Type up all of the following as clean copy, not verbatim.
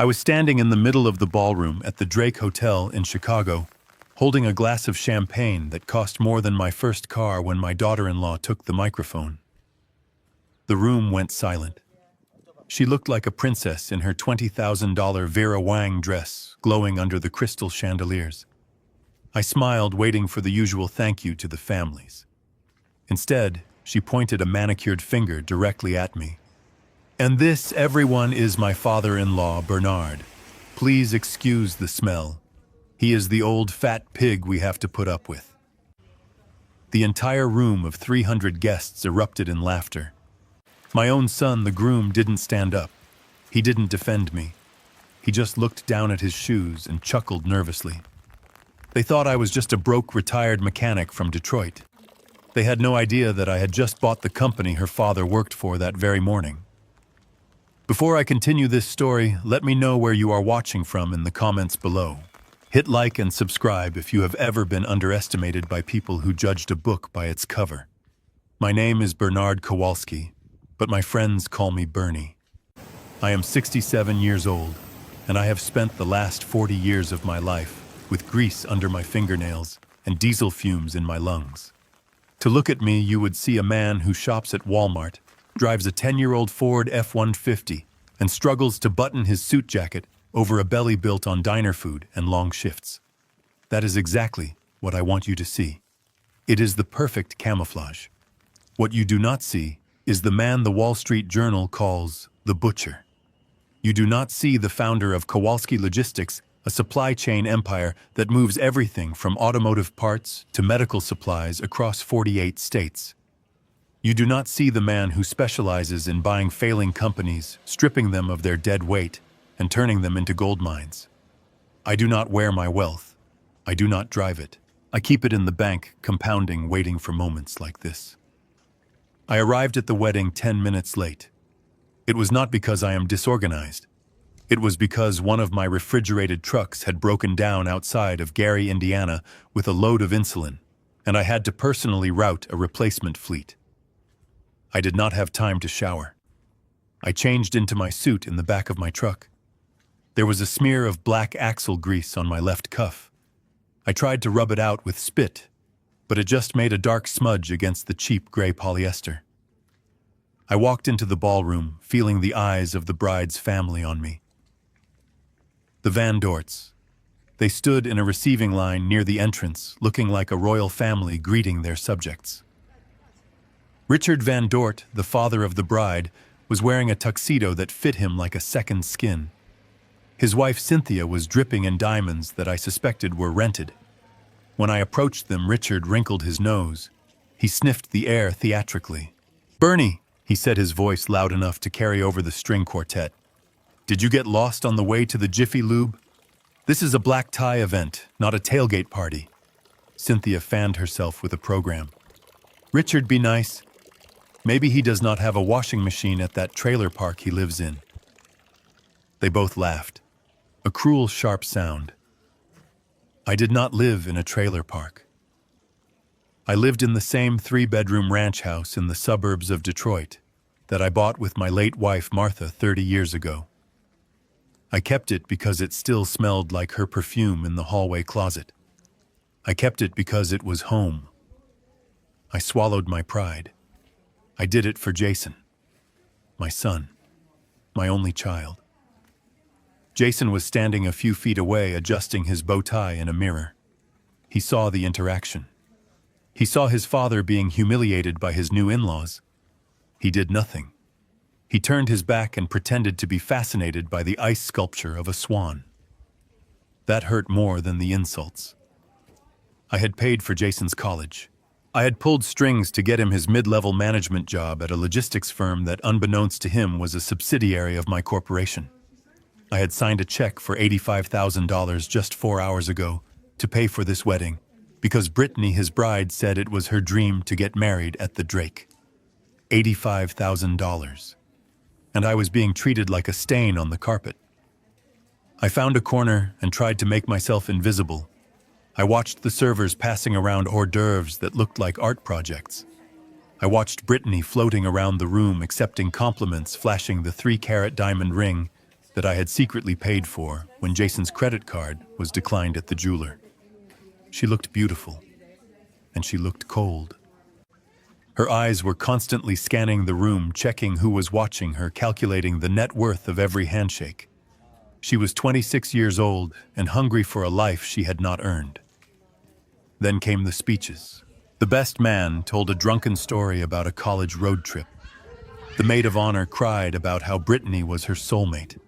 I was standing in the middle of the ballroom at the Drake Hotel in Chicago, holding a glass of champagne that cost more than my first car when my daughter-in-law took the microphone. The room went silent. She looked like a princess in her $20,000 Vera Wang dress, glowing under the crystal chandeliers. I smiled, waiting for the usual thank you to the families. Instead, she pointed a manicured finger directly at me. "And this, everyone, is my father-in-law, Bernard. Please excuse the smell. He is the old fat pig we have to put up with." The entire room of 300 guests erupted in laughter. My own son, the groom, didn't stand up. He didn't defend me. He just looked down at his shoes and chuckled nervously. They thought I was just a broke retired mechanic from Detroit. They had no idea that I had just bought the company her father worked for that very morning. Before I continue this story, let me know where you are watching from in the comments below. Hit like and subscribe if you have ever been underestimated by people who judged a book by its cover. My name is Bernard Kowalski, but my friends call me Bernie. I am 67 years old, and I have spent the last 40 years of my life with grease under my fingernails and diesel fumes in my lungs. To look at me, you would see a man who shops at Walmart, drives a 10-year-old Ford F-150, and struggles to button his suit jacket over a belly built on diner food and long shifts. That is exactly what I want you to see. It is the perfect camouflage. What you do not see is the man the Wall Street Journal calls the butcher. You do not see the founder of Kowalski Logistics, a supply chain empire that moves everything from automotive parts to medical supplies across 48 states. You do not see the man who specializes in buying failing companies, stripping them of their dead weight, and turning them into gold mines. I do not wear my wealth. I do not drive it. I keep it in the bank, compounding, waiting for moments like this. I arrived at the wedding 10 minutes late. It was not because I am disorganized. It was because one of my refrigerated trucks had broken down outside of Gary, Indiana, with a load of insulin, and I had to personally route a replacement fleet. I did not have time to shower. I changed into my suit in the back of my truck. There was a smear of black axle grease on my left cuff. I tried to rub it out with spit, but it just made a dark smudge against the cheap gray polyester. I walked into the ballroom, feeling the eyes of the bride's family on me. The Van Dorts. They stood in a receiving line near the entrance, looking like a royal family greeting their subjects. Richard Van Dort, the father of the bride, was wearing a tuxedo that fit him like a second skin. His wife Cynthia was dripping in diamonds that I suspected were rented. When I approached them, Richard wrinkled his nose. He sniffed the air theatrically. "Bernie," he said, his voice loud enough to carry over the string quartet. "Did you get lost on the way to the Jiffy Lube? This is a black tie event, not a tailgate party." Cynthia fanned herself with a program. "Richard, be nice. Maybe he does not have a washing machine at that trailer park he lives in." They both laughed. A cruel, sharp sound. I did not live in a trailer park. I lived in the same 3-bedroom ranch house in the suburbs of Detroit that I bought with my late wife Martha 30 years ago. I kept it because it still smelled like her perfume in the hallway closet. I kept it because it was home. I swallowed my pride. I did it for Jason, my son, my only child. Jason was standing a few feet away, adjusting his bow tie in a mirror. He saw the interaction. He saw his father being humiliated by his new in-laws. He did nothing. He turned his back and pretended to be fascinated by the ice sculpture of a swan. That hurt more than the insults. I had paid for Jason's college. I had pulled strings to get him his mid-level management job at a logistics firm that, unbeknownst to him, was a subsidiary of my corporation. I had signed a check for $85,000 just 4 hours ago to pay for this wedding because Brittany, his bride, said it was her dream to get married at the Drake. $85,000. And I was being treated like a stain on the carpet. I found a corner and tried to make myself invisible. I watched the servers passing around hors d'oeuvres that looked like art projects. I watched Brittany floating around the room accepting compliments, flashing the 3-carat diamond ring that I had secretly paid for when Jason's credit card was declined at the jeweler. She looked beautiful, and she looked cold. Her eyes were constantly scanning the room, checking who was watching her, calculating the net worth of every handshake. She was 26 years old and hungry for a life she had not earned. Then came the speeches. The best man told a drunken story about a college road trip. The maid of honor cried about how Brittany was her soulmate.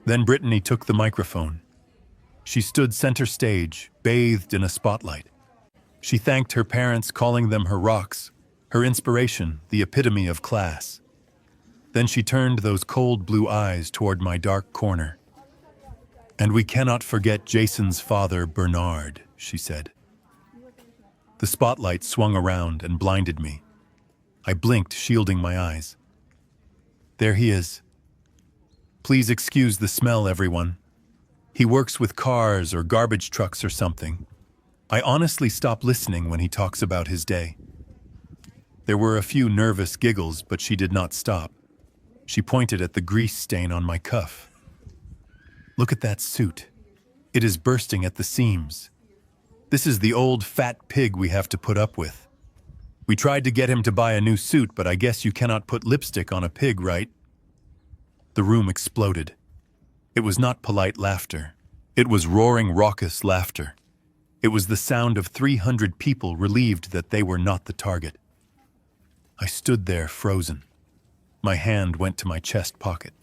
Then Brittany took the microphone. She stood center stage, bathed in a spotlight. She thanked her parents, calling them her rocks, her inspiration, the epitome of class. Then she turned those cold blue eyes toward my dark corner. "And we cannot forget Jason's father, Bernard," she said. The spotlight swung around and blinded me. I blinked, shielding my eyes. There he is. Please excuse the smell, everyone. He works with cars or garbage trucks or something. I honestly stop listening when he talks about his day. There were a few nervous giggles, but she did not stop. She pointed at the grease stain on my cuff. "Look at that suit. It is bursting at the seams. This is the old fat pig we have to put up with. We tried to get him to buy a new suit, but I guess you cannot put lipstick on a pig, right?" The room exploded. It was not polite laughter. It was roaring, raucous laughter. It was the sound of 300 people relieved that they were not the target. I stood there, frozen. My hand went to my chest pocket.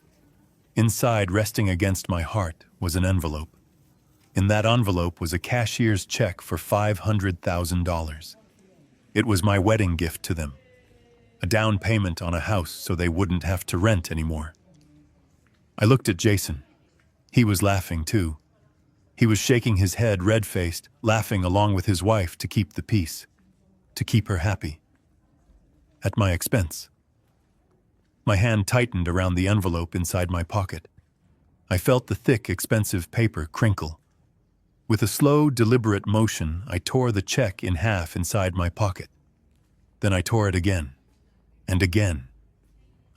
Inside, resting against my heart, was an envelope. In that envelope was a cashier's check for $500,000. It was my wedding gift to them. A down payment on a house so they wouldn't have to rent anymore. I looked at Jason. He was laughing too. He was shaking his head, red-faced, laughing along with his wife to keep the peace, to keep her happy. At my expense. My hand tightened around the envelope inside my pocket. I felt the thick, expensive paper crinkle. With a slow, deliberate motion, I tore the check in half inside my pocket. Then I tore it again, and again,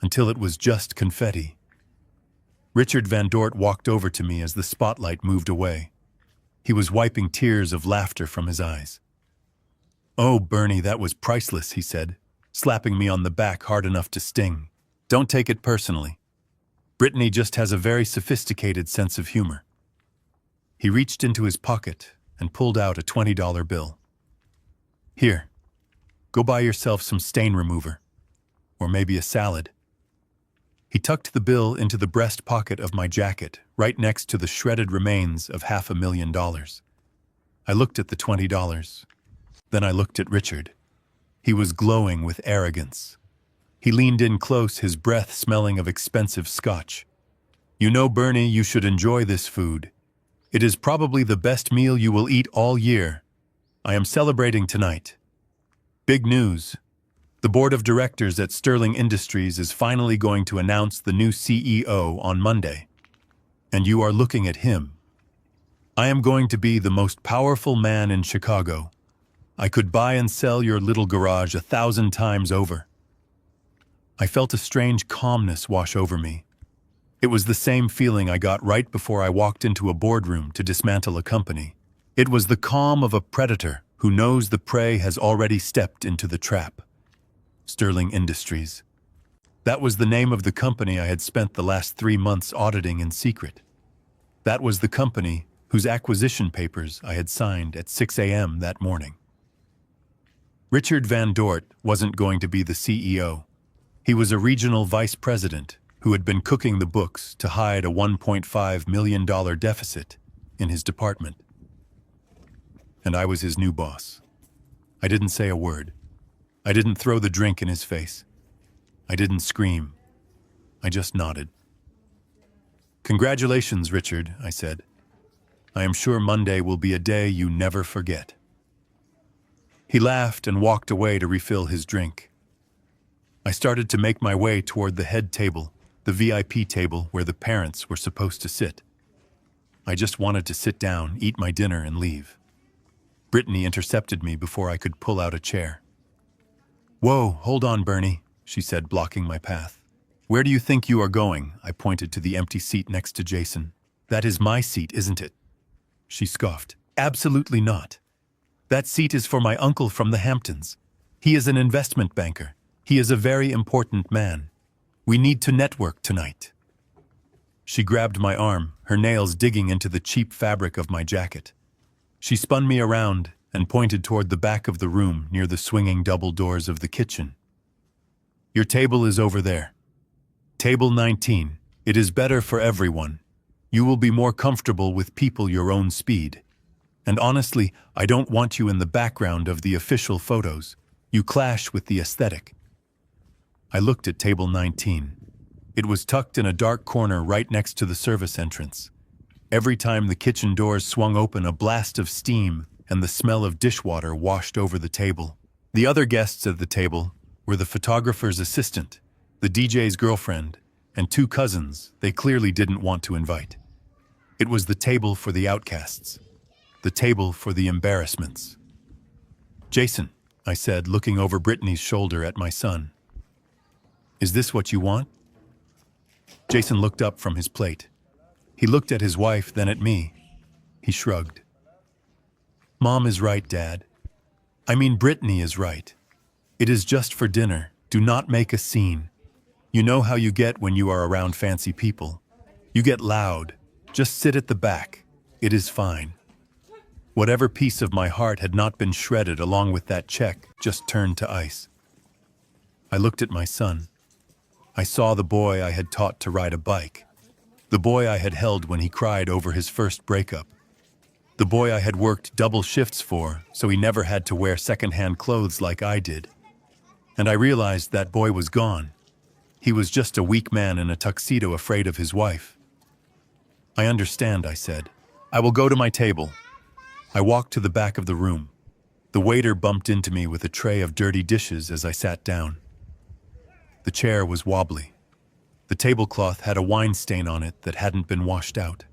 until it was just confetti. Richard Van Dort walked over to me as the spotlight moved away. He was wiping tears of laughter from his eyes. "Oh, Bernie, that was priceless," he said, slapping me on the back hard enough to sting. "Don't take it personally. Brittany just has a very sophisticated sense of humor." He reached into his pocket and pulled out a $20 bill. "Here, go buy yourself some stain remover, or maybe a salad." He tucked the bill into the breast pocket of my jacket, right next to the shredded remains of $500,000. I looked at the $20. Then I looked at Richard. He was glowing with arrogance. He leaned in close, his breath smelling of expensive scotch. "You know, Bernie, you should enjoy this food. It is probably the best meal you will eat all year. I am celebrating tonight. Big news. The board of directors at Sterling Industries is finally going to announce the new CEO on Monday. And you are looking at him. I am going to be the most powerful man in Chicago. I could buy and sell your little garage 1,000 times over." I felt a strange calmness wash over me. It was the same feeling I got right before I walked into a boardroom to dismantle a company. It was the calm of a predator who knows the prey has already stepped into the trap. Sterling Industries. That was the name of the company I had spent the last 3 months auditing in secret. That was the company whose acquisition papers I had signed at 6 a.m. that morning. Richard Van Dort wasn't going to be the CEO. He was a regional vice president who had been cooking the books to hide a $1.5 million deficit in his department. And I was his new boss. I didn't say a word. I didn't throw the drink in his face. I didn't scream. I just nodded. "Congratulations, Richard," I said. "I am sure Monday will be a day you never forget." He laughed and walked away to refill his drink. I started to make my way toward the head table, the VIP table where the parents were supposed to sit. I just wanted to sit down, eat my dinner, and leave. Brittany intercepted me before I could pull out a chair. "Whoa, hold on, Bernie," she said, blocking my path. Where do you think you are going? I pointed to the empty seat next to Jason. That is my seat, isn't it? She scoffed. Absolutely not. That seat is for my uncle from the Hamptons. He is an investment banker. He is a very important man. We need to network tonight. She grabbed my arm, her nails digging into the cheap fabric of my jacket. She spun me around and pointed toward the back of the room near the swinging double doors of the kitchen. Your table is over there. Table 19. It is better for everyone. You will be more comfortable with people your own speed. And honestly, I don't want you in the background of the official photos. You clash with the aesthetic. I looked at table 19. It was tucked in a dark corner right next to the service entrance. Every time the kitchen doors swung open, a blast of steam and the smell of dishwater washed over the table. The other guests at the table were the photographer's assistant, the DJ's girlfriend, and two cousins they clearly didn't want to invite. It was the table for the outcasts, the table for the embarrassments. Jason, I said, looking over Brittany's shoulder at my son. Is this what you want? Jason looked up from his plate. He looked at his wife, then at me. He shrugged. Mom is right, Dad. I mean, Brittany is right. It is just for dinner. Do not make a scene. You know how you get when you are around fancy people. You get loud. Just sit at the back. It is fine. Whatever piece of my heart had not been shredded along with that check just turned to ice. I looked at my son. I saw the boy I had taught to ride a bike. The boy I had held when he cried over his first breakup. The boy I had worked double shifts for, so he never had to wear secondhand clothes like I did. And I realized that boy was gone. He was just a weak man in a tuxedo afraid of his wife. I understand, I said. I will go to my table. I walked to the back of the room. The waiter bumped into me with a tray of dirty dishes as I sat down. The chair was wobbly. The tablecloth had a wine stain on it that hadn't been washed out.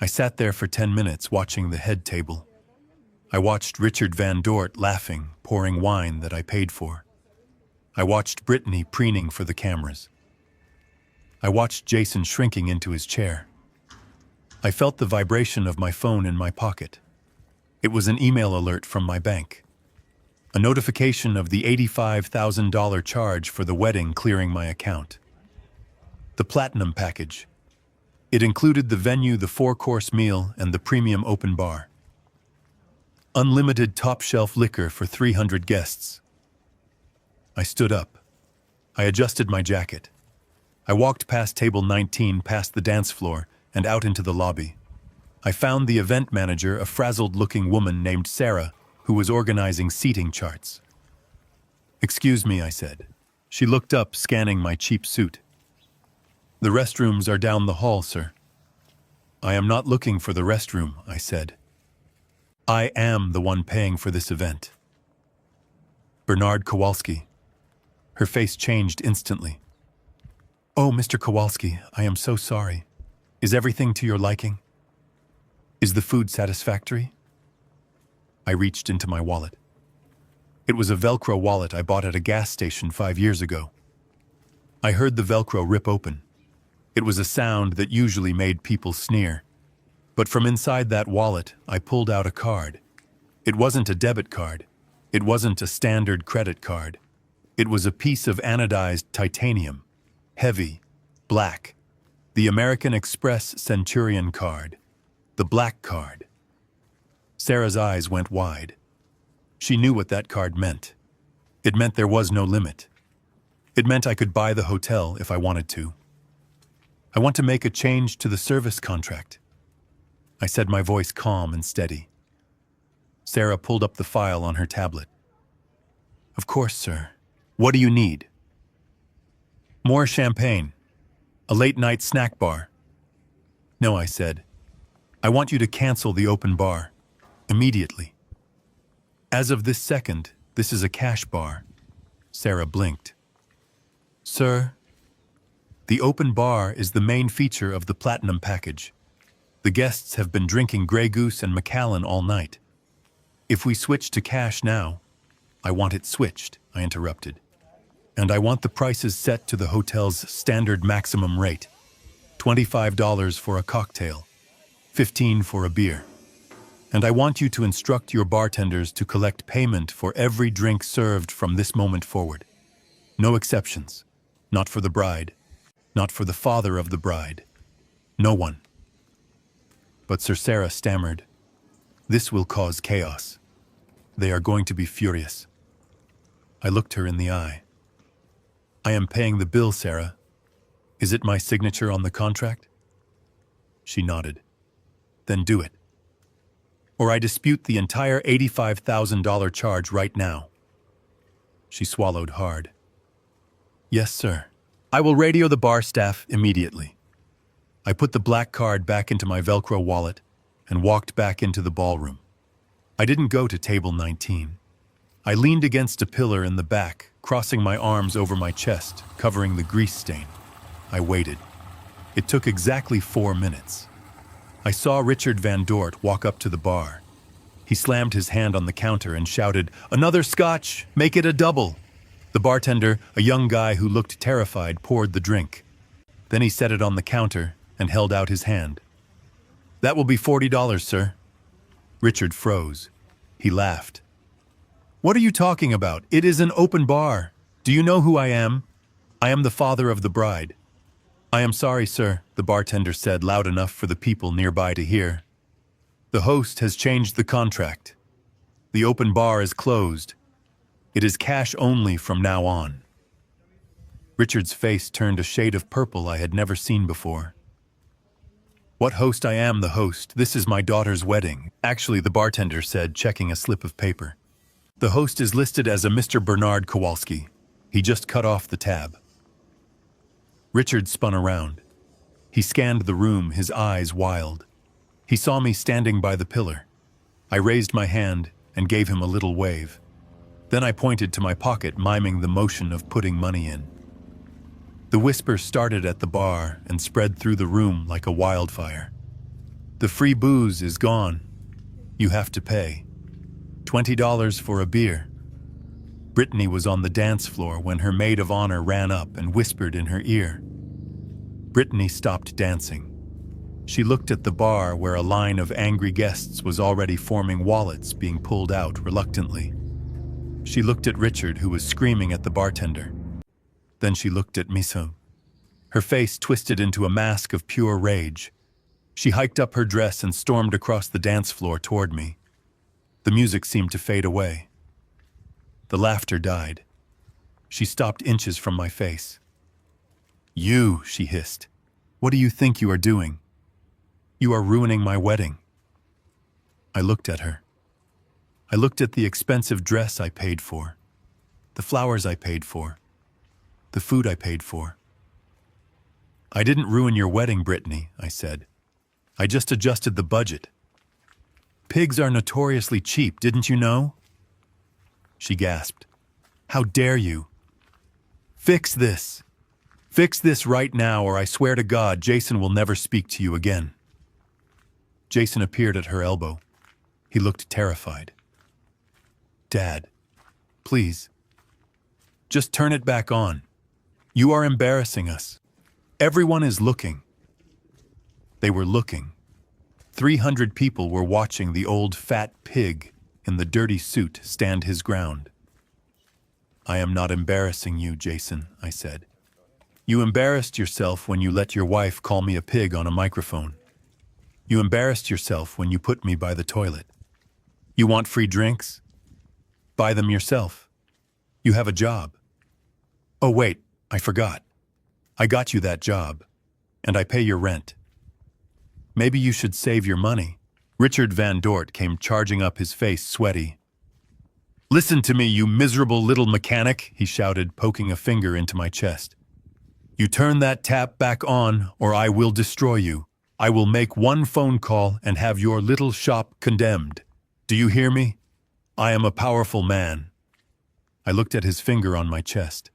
I sat there for 10 minutes watching the head table. I watched Richard Van Dort laughing, pouring wine that I paid for. I watched Brittany preening for the cameras. I watched Jason shrinking into his chair. I felt the vibration of my phone in my pocket. It was an email alert from my bank. A notification of the $85,000 charge for the wedding clearing my account. The Platinum package. It included the venue, the 4-course meal, and the premium open bar. Unlimited top-shelf liquor for 300 guests. I stood up. I adjusted my jacket. I walked past table 19, past the dance floor, and out into the lobby. I found the event manager, a frazzled-looking woman named Sarah, who was organizing seating charts. Excuse me, I said. She looked up, scanning my cheap suit. The restrooms are down the hall, sir. I am not looking for the restroom, I said. I am the one paying for this event. Bernard Kowalski. Her face changed instantly. Oh, Mr. Kowalski, I am so sorry. Is everything to your liking? Is the food satisfactory? I reached into my wallet. It was a Velcro wallet I bought at a gas station 5 years ago. I heard the Velcro rip open. It was a sound that usually made people sneer. But from inside that wallet, I pulled out a card. It wasn't a debit card. It wasn't a standard credit card. It was a piece of anodized titanium, heavy, black. The American Express Centurion card. The black card. Sarah's eyes went wide. She knew what that card meant. It meant there was no limit. It meant I could buy the hotel if I wanted to. I want to make a change to the service contract. I said, my voice calm and steady. Sarah pulled up the file on her tablet. Of course, sir. What do you need? More champagne. A late-night snack bar. No, I said. I want you to cancel the open bar. Immediately. As of this second, this is a cash bar. Sarah blinked. Sir, the open bar is the main feature of the Platinum package. The guests have been drinking Grey Goose and Macallan all night. If we switch to cash now, I want it switched, I interrupted. And I want the prices set to the hotel's standard maximum rate. $25 for a cocktail, $15 for a beer. And I want you to instruct your bartenders to collect payment for every drink served from this moment forward. No exceptions. Not for the bride. Not for the father of the bride. No one. But Sir Sarah stammered, "This will cause chaos. They are going to be furious." I looked her in the eye. "I am paying the bill, Sarah. Is it my signature on the contract?" She nodded. "Then do it. Or I dispute the entire $85,000 charge right now." She swallowed hard. "Yes, sir. I will radio the bar staff immediately." I put the black card back into my Velcro wallet and walked back into the ballroom. I didn't go to table 19. I leaned against a pillar in the back, crossing my arms over my chest, covering the grease stain. I waited. It took exactly 4 minutes. I saw Richard Van Dort walk up to the bar. He slammed his hand on the counter and shouted, "Another scotch! Make it a double!" The bartender, a young guy who looked terrified, poured the drink. Then he set it on the counter and held out his hand. "That will be $40, sir." Richard froze. He laughed. "What are you talking about? It is an open bar. Do you know who I am? I am the father of the bride." "I am sorry, sir," the bartender said loud enough for the people nearby to hear. "The host has changed the contract. The open bar is closed. It is cash only from now on." Richard's face turned a shade of purple I had never seen before. "What host? I am the host. This is my daughter's wedding." "Actually," the bartender said, checking a slip of paper. "The host is listed as a Mr. Bernard Kowalski. He just cut off the tab." Richard spun around. He scanned the room, his eyes wild. He saw me standing by the pillar. I raised my hand and gave him a little wave. Then I pointed to my pocket, miming the motion of putting money in. The whisper started at the bar and spread through the room like a wildfire. "The free booze is gone. You have to pay. $20 for a beer." Brittany was on the dance floor when her maid of honor ran up and whispered in her ear. Brittany stopped dancing. She looked at the bar where a line of angry guests was already forming, wallets being pulled out reluctantly. She looked at Richard, who was screaming at the bartender. Then she looked at Miso. Her face twisted into a mask of pure rage. She hiked up her dress and stormed across the dance floor toward me. The music seemed to fade away. The laughter died. She stopped inches from my face. "You," she hissed. "What do you think you are doing? You are ruining my wedding." I looked at her. I looked at the expensive dress I paid for, the flowers I paid for, the food I paid for. "I didn't ruin your wedding, Brittany," I said. "I just adjusted the budget. Pigs are notoriously cheap, didn't you know?" She gasped. "How dare you? Fix this. Fix this right now, or I swear to God, Jason will never speak to you again." Jason appeared at her elbow. He looked terrified. "Dad, please. Just turn it back on. You are embarrassing us. Everyone is looking." They were looking. 300 people were watching the old fat pig in the dirty suit stand his ground. "I am not embarrassing you, Jason," I said. "You embarrassed yourself when you let your wife call me a pig on a microphone. You embarrassed yourself when you put me by the toilet. You want free drinks? Buy them yourself. You have a job. Oh wait, I forgot. I got you that job, and I pay your rent. Maybe you should save your money." Richard Van Dort came charging up, his face sweaty. "Listen to me, you miserable little mechanic," he shouted, poking a finger into my chest. "You turn that tap back on, or I will destroy you. I will make one phone call and have your little shop condemned. Do you hear me? I am a powerful man." I looked at his finger on my chest.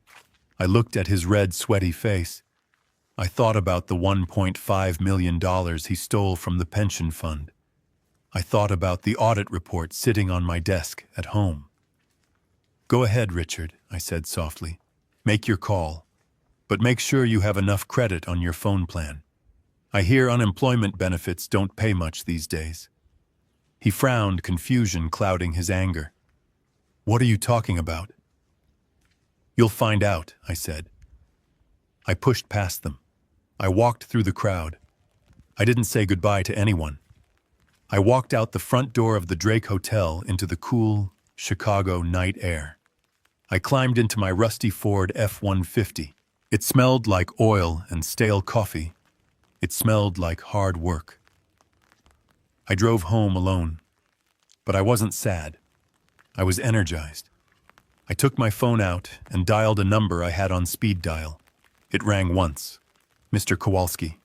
I looked at his red, sweaty face. I thought about the $1.5 million he stole from the pension fund. I thought about the audit report sitting on my desk at home. "Go ahead, Richard," I said softly. Make your call, but make sure you have enough credit on your phone plan. I hear unemployment benefits don't pay much these days." He frowned, confusion clouding his anger. "What are you talking about?" "You'll find out," I said. I pushed past them. I walked through the crowd. I didn't say goodbye to anyone. I walked out the front door of the Drake Hotel into the cool Chicago night air. I climbed into my rusty Ford F-150. It smelled like oil and stale coffee. It smelled like hard work. I drove home alone, but I wasn't sad. I was energized. I took my phone out and dialed a number I had on speed dial. It rang once. Mr. Kowalski.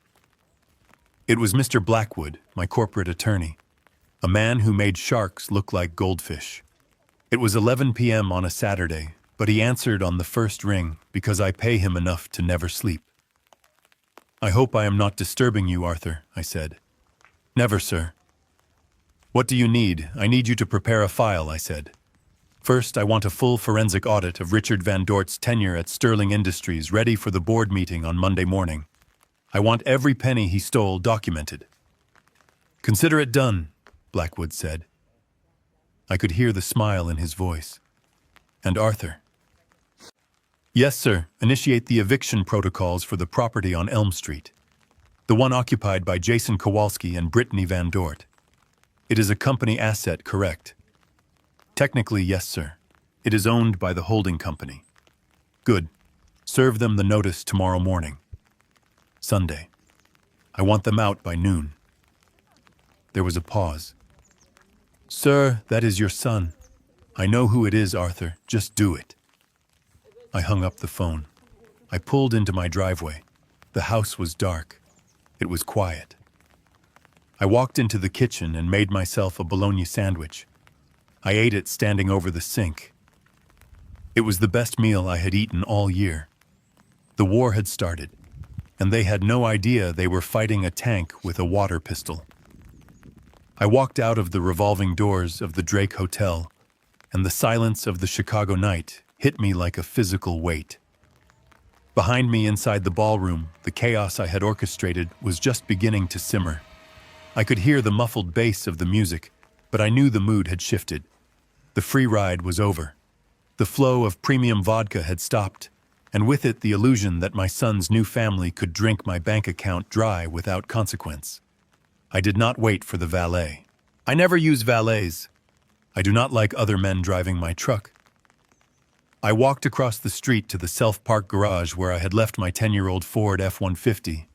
It was Mr. Blackwood, my corporate attorney, a man who made sharks look like goldfish. It was 11 p.m. on a Saturday, but he answered on the first ring because I pay him enough to never sleep. "I hope I am not disturbing you, Arthur," I said. "Never, sir." "What do you need?" "I need you to prepare a file," I said. "First, I want a full forensic audit of Richard Van Dort's tenure at Sterling Industries ready for the board meeting on Monday morning. I want every penny he stole documented." "Consider it done," Blackwood said. I could hear the smile in his voice. "And Arthur?" "Yes, sir. Initiate the eviction protocols for the property on Elm Street, the one occupied by Jason Kowalski and Brittany Van Dort. It is a company asset, correct?" "Technically, yes, sir. It is owned by the holding company." "Good. Serve them the notice tomorrow morning. Sunday. I want them out by noon." There was a pause. "Sir, that is your son." "I know who it is, Arthur. Just do it." I hung up the phone. I pulled into my driveway. The house was dark. It was quiet. I walked into the kitchen and made myself a bologna sandwich. I ate it standing over the sink. It was the best meal I had eaten all year. The war had started, and they had no idea they were fighting a tank with a water pistol. I walked out of the revolving doors of the Drake Hotel, and the silence of the Chicago night hit me like a physical weight. Behind me inside the ballroom, the chaos I had orchestrated was just beginning to simmer. I could hear the muffled bass of the music, but I knew the mood had shifted. The free ride was over. The flow of premium vodka had stopped, and with it the illusion that my son's new family could drink my bank account dry without consequence. I did not wait for the valet. I never use valets. I do not like other men driving my truck. I walked across the street to the self-park garage where I had left my 10-year-old Ford F-150.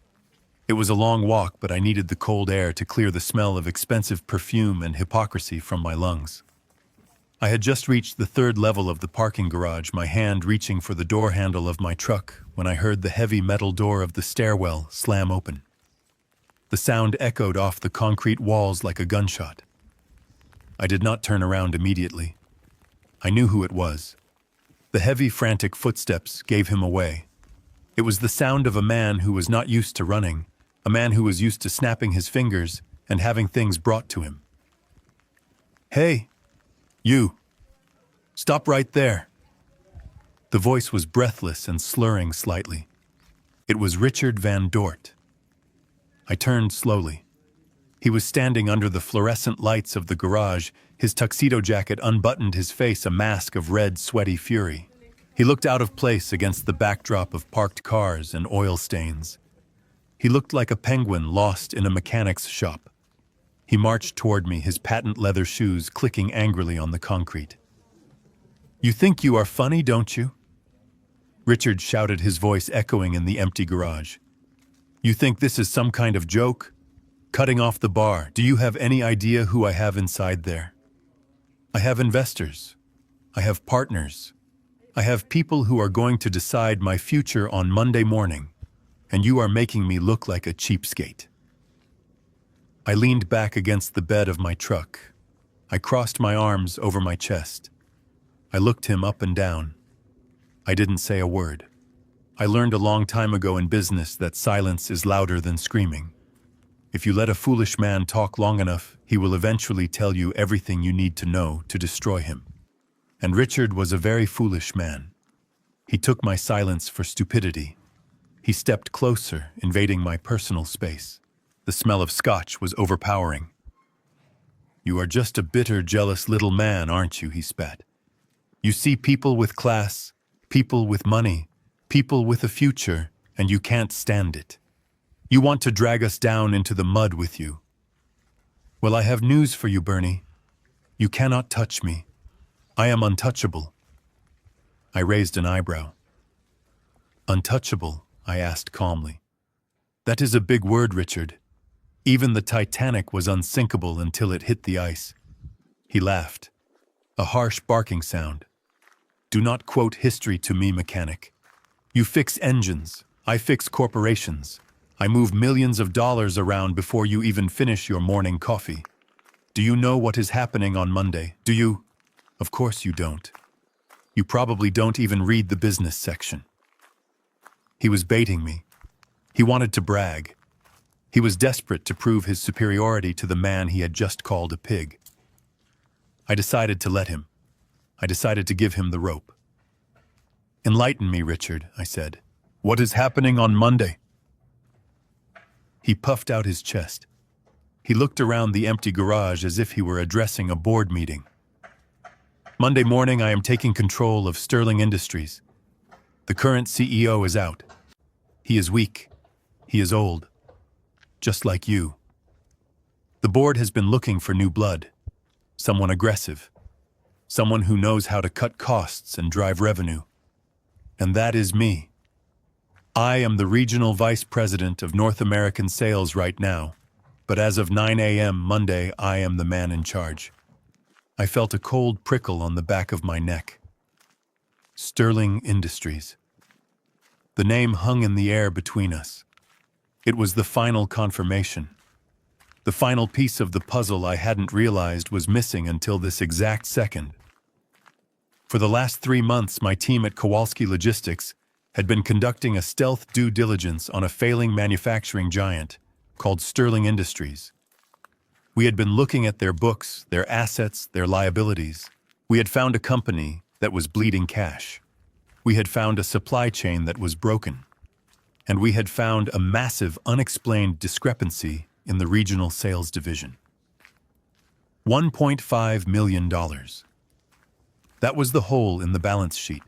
It was a long walk, but I needed the cold air to clear the smell of expensive perfume and hypocrisy from my lungs. I had just reached the third level of the parking garage, my hand reaching for the door handle of my truck, when I heard the heavy metal door of the stairwell slam open. The sound echoed off the concrete walls like a gunshot. I did not turn around immediately. I knew who it was. The heavy, frantic footsteps gave him away. It was the sound of a man who was not used to running, a man who was used to snapping his fingers and having things brought to him. "Hey, you! Stop right there!" The voice was breathless and slurring slightly. It was Richard Van Dort. I turned slowly. He was standing under the fluorescent lights of the garage, his tuxedo jacket unbuttoned, his face a mask of red, sweaty fury. He looked out of place against the backdrop of parked cars and oil stains. He looked like a penguin lost in a mechanic's shop. He marched toward me, his patent leather shoes clicking angrily on the concrete. "You think you are funny, don't you?" Richard shouted, his voice echoing in the empty garage. "You think this is some kind of joke? Cutting off the bar. Do you have any idea who I have inside there? I have investors. I have partners. I have people who are going to decide my future on Monday morning, and you are making me look like a cheapskate." I leaned back against the bed of my truck. I crossed my arms over my chest. I looked him up and down. I didn't say a word. I learned a long time ago in business that silence is louder than screaming. If you let a foolish man talk long enough, he will eventually tell you everything you need to know to destroy him. And Richard was a very foolish man. He took my silence for stupidity. He stepped closer, invading my personal space. The smell of scotch was overpowering. "You are just a bitter, jealous little man, aren't you?" he spat. "You see people with class, people with money, people with a future, and you can't stand it. You want to drag us down into the mud with you. Well, I have news for you, Bernie. You cannot touch me. I am untouchable." I raised an eyebrow. "Untouchable?" I asked calmly. "That is a big word, Richard. Even the Titanic was unsinkable until it hit the ice." He laughed. A harsh barking sound. "Do not quote history to me, mechanic. You fix engines. I fix corporations. I move millions of dollars around before you even finish your morning coffee. Do you know what is happening on Monday? Do you? Of course you don't. You probably don't even read the business section." He was baiting me. He wanted to brag. He was desperate to prove his superiority to the man he had just called a pig. I decided to let him. I decided to give him the rope. "Enlighten me, Richard," I said. "What is happening on Monday?" He puffed out his chest. He looked around the empty garage as if he were addressing a board meeting. "Monday morning, I am taking control of Sterling Industries. The current CEO is out. He is weak. He is old. Just like you. The board has been looking for new blood. Someone aggressive. Someone who knows how to cut costs and drive revenue. And that is me. I am the regional vice president of North American sales right now, but as of 9 a.m. Monday, I am the man in charge." I felt a cold prickle on the back of my neck. Sterling Industries. The name hung in the air between us. It was the final confirmation. The final piece of the puzzle I hadn't realized was missing until this exact second. For the last 3 months, my team at Kowalski Logistics had been conducting a stealth due diligence on a failing manufacturing giant called Sterling Industries. We had been looking at their books, their assets, their liabilities. We had found a company that was bleeding cash. We had found a supply chain that was broken. And we had found a massive, unexplained discrepancy in the regional sales division. $1.5 million. That was the hole in the balance sheet.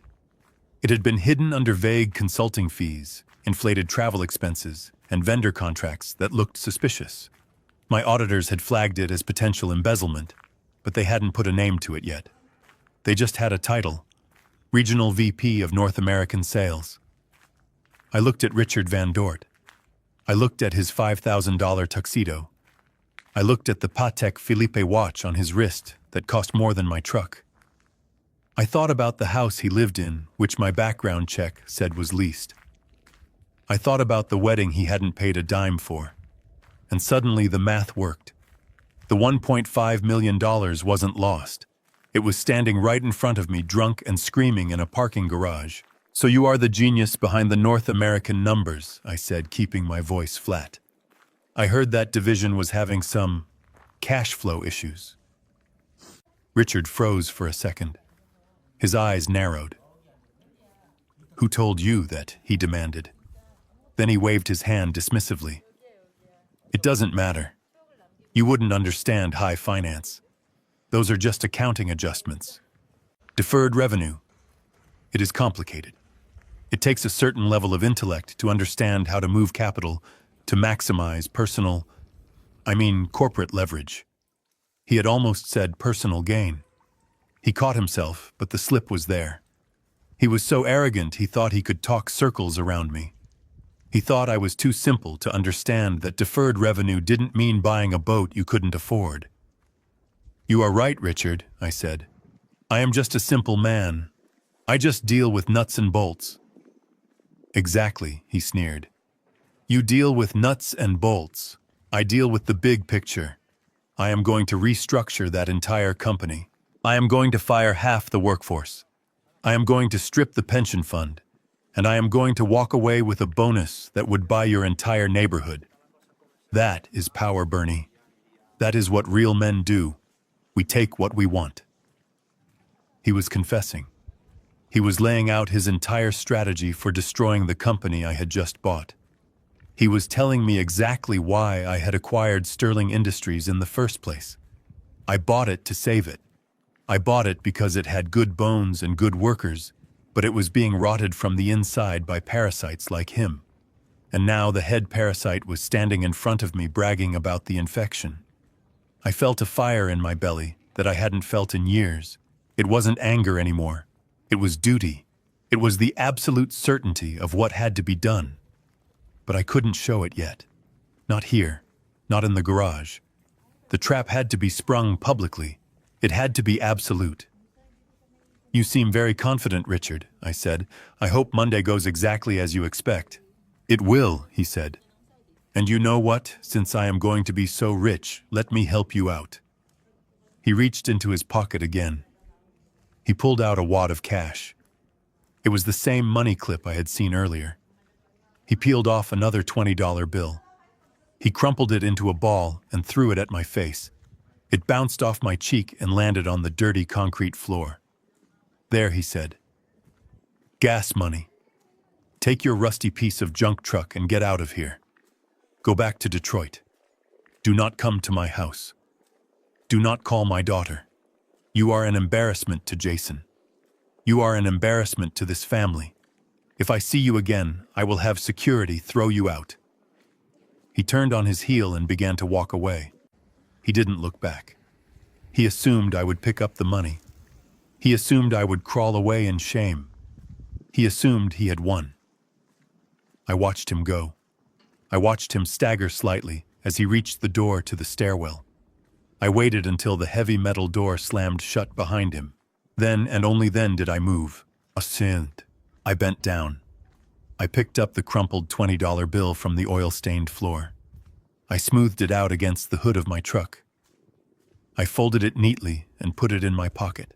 It had been hidden under vague consulting fees, inflated travel expenses, and vendor contracts that looked suspicious. My auditors had flagged it as potential embezzlement, but they hadn't put a name to it yet. They just had a title, Regional VP of North American Sales. I looked at Richard Van Dort. I looked at his $5,000 tuxedo. I looked at the Patek Philippe watch on his wrist that cost more than my truck. I thought about the house he lived in, which my background check said was leased. I thought about the wedding he hadn't paid a dime for. And suddenly the math worked. The $1.5 million wasn't lost. It was standing right in front of me, drunk and screaming in a parking garage. "So you are the genius behind the North American numbers," I said, keeping my voice flat. "I heard that division was having some cash flow issues." Richard froze for a second. His eyes narrowed. "Who told you that?" he demanded. Then he waved his hand dismissively. "It doesn't matter. You wouldn't understand high finance. Those are just accounting adjustments. Deferred revenue. It is complicated. It takes a certain level of intellect to understand how to move capital to maximize corporate leverage." He had almost said personal gain. He caught himself, but the slip was there. He was so arrogant he thought he could talk circles around me. He thought I was too simple to understand that deferred revenue didn't mean buying a boat you couldn't afford. "You are right, Richard," I said. "I am just a simple man. I just deal with nuts and bolts." "Exactly," he sneered. "You deal with nuts and bolts. I deal with the big picture. I am going to restructure that entire company. I am going to fire half the workforce. I am going to strip the pension fund. And I am going to walk away with a bonus that would buy your entire neighborhood. That is power, Bernie. That is what real men do. We take what we want." He was confessing. He was laying out his entire strategy for destroying the company I had just bought. He was telling me exactly why I had acquired Sterling Industries in the first place. I bought it to save it. I bought it because it had good bones and good workers, but it was being rotted from the inside by parasites like him. And now the head parasite was standing in front of me bragging about the infection. I felt a fire in my belly that I hadn't felt in years. It wasn't anger anymore. It was duty. It was the absolute certainty of what had to be done. But I couldn't show it yet. Not here. Not in the garage. The trap had to be sprung publicly. It had to be absolute. "You seem very confident, Richard," I said. "I hope Monday goes exactly as you expect." "It will," he said. "And you know what? Since I am going to be so rich, let me help you out." He reached into his pocket again. He pulled out a wad of cash. It was the same money clip I had seen earlier. He peeled off another $20 bill. He crumpled it into a ball and threw it at my face. It bounced off my cheek and landed on the dirty concrete floor. "There," he said. "Gas money. Take your rusty piece of junk truck and get out of here. Go back to Detroit. Do not come to my house. Do not call my daughter. You are an embarrassment to Jason. You are an embarrassment to this family. If I see you again, I will have security throw you out." He turned on his heel and began to walk away. He didn't look back. He assumed I would pick up the money. He assumed I would crawl away in shame. He assumed he had won. I watched him go. I watched him stagger slightly as he reached the door to the stairwell. I waited until the heavy metal door slammed shut behind him. Then and only then did I move. Ascend. I bent down. I picked up the crumpled $20 bill from the oil-stained floor. I smoothed it out against the hood of my truck. I folded it neatly and put it in my pocket.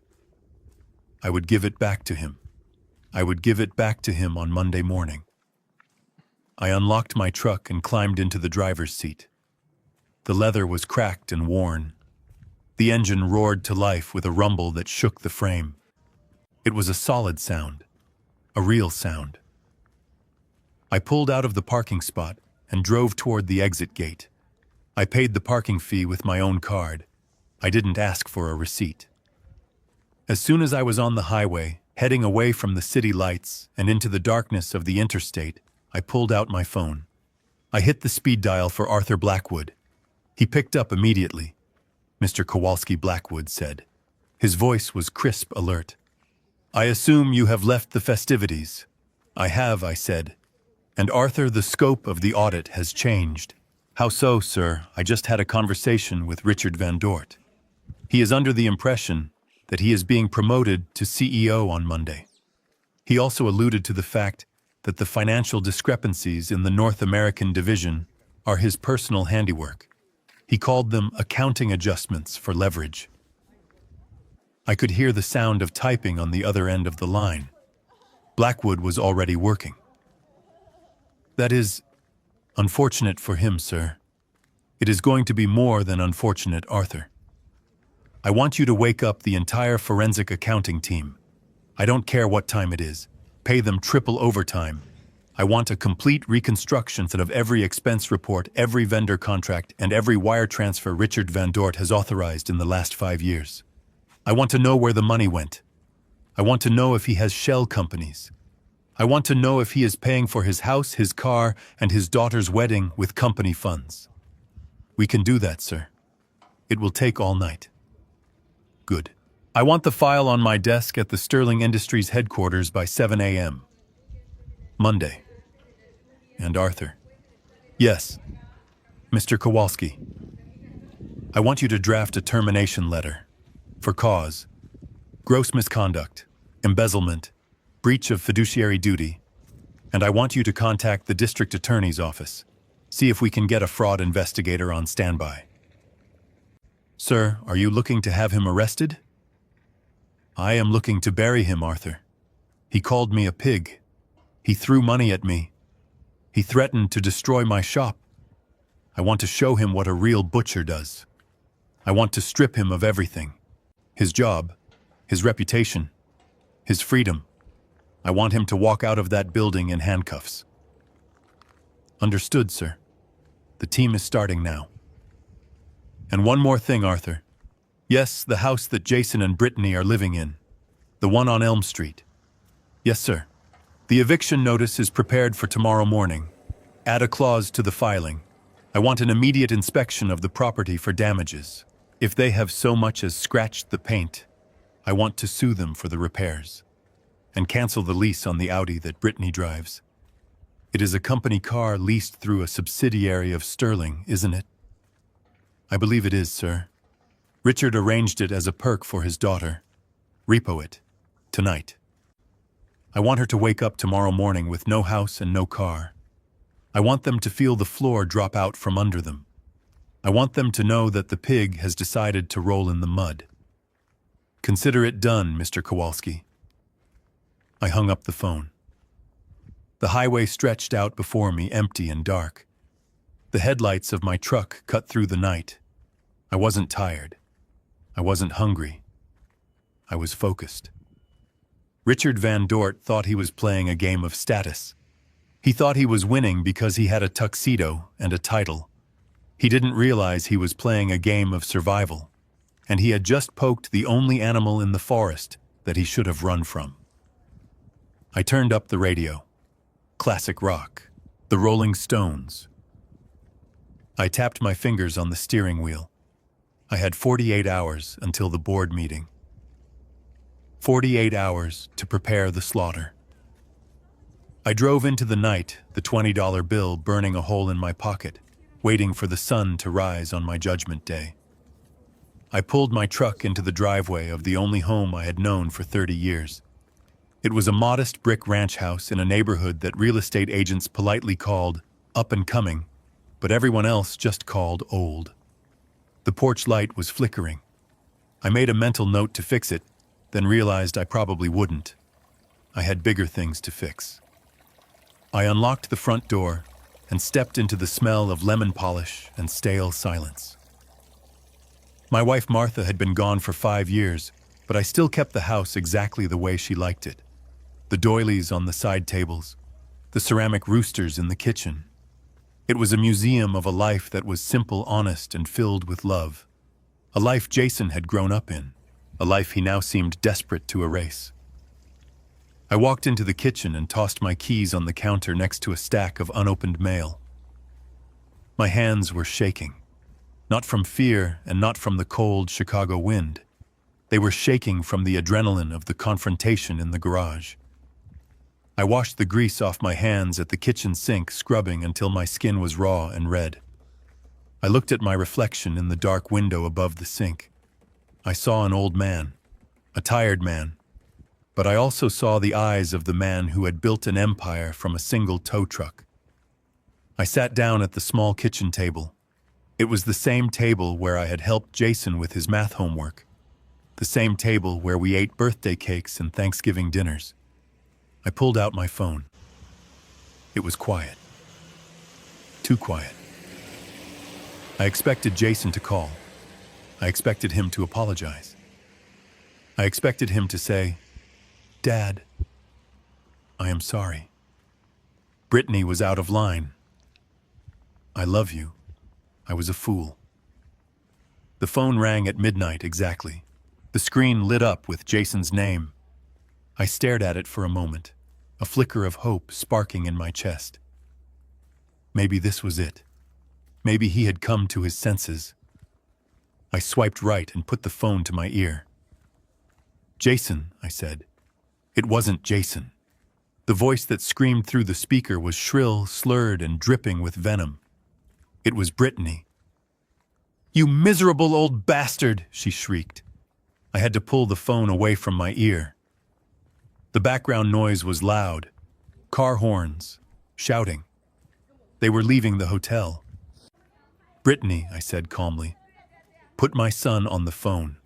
I would give it back to him. I would give it back to him on Monday morning. I unlocked my truck and climbed into the driver's seat. The leather was cracked and worn. The engine roared to life with a rumble that shook the frame. It was a solid sound, a real sound. I pulled out of the parking spot and drove toward the exit gate. I paid the parking fee with my own card. I didn't ask for a receipt. As soon as I was on the highway, heading away from the city lights and into the darkness of the interstate, I pulled out my phone. I hit the speed dial for Arthur Blackwood. He picked up immediately. "Mr. Kowalski," Blackwood said. His voice was crisp, alert. "I assume you have left the festivities." "I have," I said. "And Arthur, the scope of the audit has changed." "How so, sir?" "I just had a conversation with Richard Van Dort. He is under the impression that he is being promoted to CEO on Monday. He also alluded to the fact that the financial discrepancies in the North American division are his personal handiwork. He called them accounting adjustments for leverage." I could hear the sound of typing on the other end of the line. Blackwood was already working. "That is unfortunate for him, sir. It is going to be more than unfortunate, Arthur. I want you to wake up the entire forensic accounting team. I don't care what time it is. Pay them triple overtime. I want a complete reconstruction of every expense report, every vendor contract, and every wire transfer Richard Van Dort has authorized in the last 5 years. I want to know where the money went. I want to know if he has shell companies. I want to know if he is paying for his house, his car, and his daughter's wedding with company funds. We can do that, sir. It will take all night." "Good. I want the file on my desk at the Sterling Industries headquarters by 7 a.m. Monday." "And Arthur?" "Yes. Mr. Kowalski, I want you to draft a termination letter for cause, gross misconduct, embezzlement, breach of fiduciary duty, and I want you to contact the district attorney's office. See if we can get a fraud investigator on standby." "Sir, are you looking to have him arrested?" "I am looking to bury him, Arthur. He called me a pig. He threw money at me. He threatened to destroy my shop. I want to show him what a real butcher does. I want to strip him of everything. His job, his reputation, his freedom. I want him to walk out of that building in handcuffs. Understood, sir. The team is starting now. And one more thing, Arthur. Yes, the house that Jason and Brittany are living in. The one on Elm Street. Yes, sir. The eviction notice is prepared for tomorrow morning. Add a clause to the filing. I want an immediate inspection of the property for damages. If they have so much as scratched the paint, I want to sue them for the repairs. And cancel the lease on the Audi that Brittany drives. It is a company car leased through a subsidiary of Sterling, isn't it? I believe it is, sir. Richard arranged it as a perk for his daughter. Repo it. Tonight. I want her to wake up tomorrow morning with no house and no car. I want them to feel the floor drop out from under them. I want them to know that the pig has decided to roll in the mud. Consider it done, Mr. Kowalski. I hung up the phone. The highway stretched out before me, empty and dark. The headlights of my truck cut through the night. I wasn't tired. I wasn't hungry. I was focused. Richard Van Dort thought he was playing a game of status. He thought he was winning because he had a tuxedo and a title. He didn't realize he was playing a game of survival, and he had just poked the only animal in the forest that he should have run from. I turned up the radio. Classic rock. The Rolling Stones. I tapped my fingers on the steering wheel. I had 48 hours until the board meeting. 48 hours to prepare the slaughter. I drove into the night, the $20 bill burning a hole in my pocket, waiting for the sun to rise on my judgment day. I pulled my truck into the driveway of the only home I had known for 30 years. It was a modest brick ranch house in a neighborhood that real estate agents politely called up and coming, but everyone else just called old. The porch light was flickering. I made a mental note to fix it, then realized I probably wouldn't. I had bigger things to fix. I unlocked the front door and stepped into the smell of lemon polish and stale silence. My wife Martha had been gone for 5 years, but I still kept the house exactly the way she liked it. The doilies on the side tables, the ceramic roosters in the kitchen. It was a museum of a life that was simple, honest, and filled with love. A life Jason had grown up in, a life he now seemed desperate to erase. I walked into the kitchen and tossed my keys on the counter next to a stack of unopened mail. My hands were shaking, not from fear and not from the cold Chicago wind. They were shaking from the adrenaline of the confrontation in the garage. I washed the grease off my hands at the kitchen sink, scrubbing until my skin was raw and red. I looked at my reflection in the dark window above the sink. I saw an old man, a tired man, but I also saw the eyes of the man who had built an empire from a single tow truck. I sat down at the small kitchen table. It was the same table where I had helped Jason with his math homework, the same table where we ate birthday cakes and Thanksgiving dinners. I pulled out my phone. It was quiet. Too quiet. I expected Jason to call. I expected him to apologize. I expected him to say, "Dad, I am sorry. Brittany was out of line. I love you. I was a fool." The phone rang at midnight exactly. The screen lit up with Jason's name. I stared at it for a moment, a flicker of hope sparking in my chest. Maybe this was it. Maybe he had come to his senses. I swiped right and put the phone to my ear. "Jason," I said. It wasn't Jason. The voice that screamed through the speaker was shrill, slurred, and dripping with venom. It was Brittany. "You miserable old bastard!" she shrieked. I had to pull the phone away from my ear. The background noise was loud. Car horns, shouting. They were leaving the hotel. "Brittany," I said calmly, "put my son on the phone."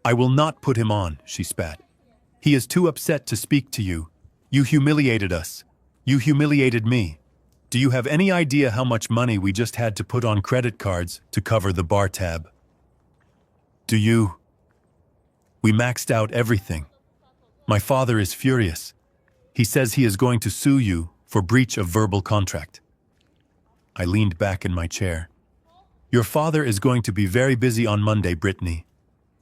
"I will not put him on," she spat. "He is too upset to speak to you. You humiliated us. You humiliated me. Do you have any idea how much money we just had to put on credit cards to cover the bar tab? Do you? We maxed out everything. My father is furious. He says he is going to sue you for breach of verbal contract. I leaned back in my chair. Your father is going to be very busy on Monday, Brittany.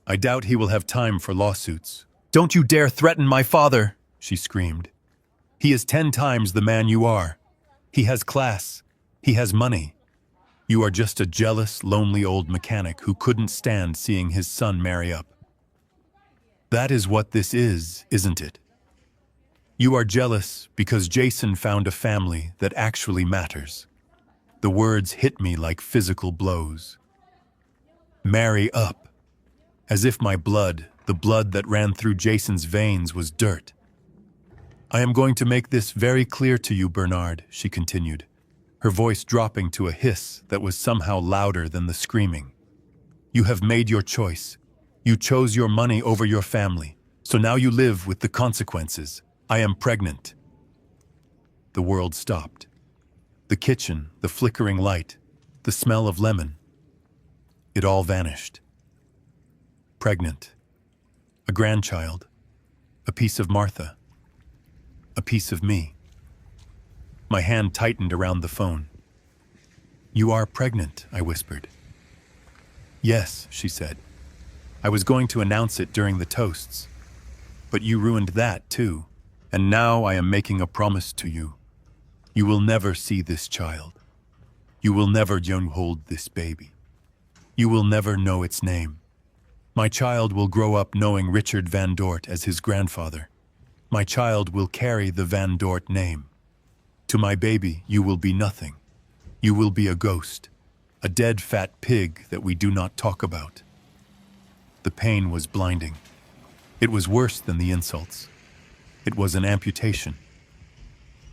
I doubt he will have time for lawsuits. Don't you dare threaten my father, she screamed. He is 10 times the man you are. He has class. He has money. You are just a jealous, lonely old mechanic who couldn't stand seeing his son marry up. That is what this is, isn't it? You are jealous because Jason found a family that actually matters. The words hit me like physical blows. Marry up. As if my blood, the blood that ran through Jason's veins, was dirt. I am going to make this very clear to you, Bernard, she continued, her voice dropping to a hiss that was somehow louder than the screaming. You have made your choice. You chose your money over your family, so now you live with the consequences. I am pregnant. The world stopped. The kitchen, the flickering light, the smell of lemon. It all vanished. Pregnant. A grandchild. A piece of Martha. A piece of me. My hand tightened around the phone. You are pregnant, I whispered. Yes, she said. I was going to announce it during the toasts. But you ruined that too. And now I am making a promise to you. You will never see this child. You will never hold this baby. You will never know its name. My child will grow up knowing Richard Van Dort as his grandfather. My child will carry the Van Dort name. To my baby, you will be nothing. You will be a ghost, a dead fat pig that we do not talk about. The pain was blinding. It was worse than the insults. It was an amputation.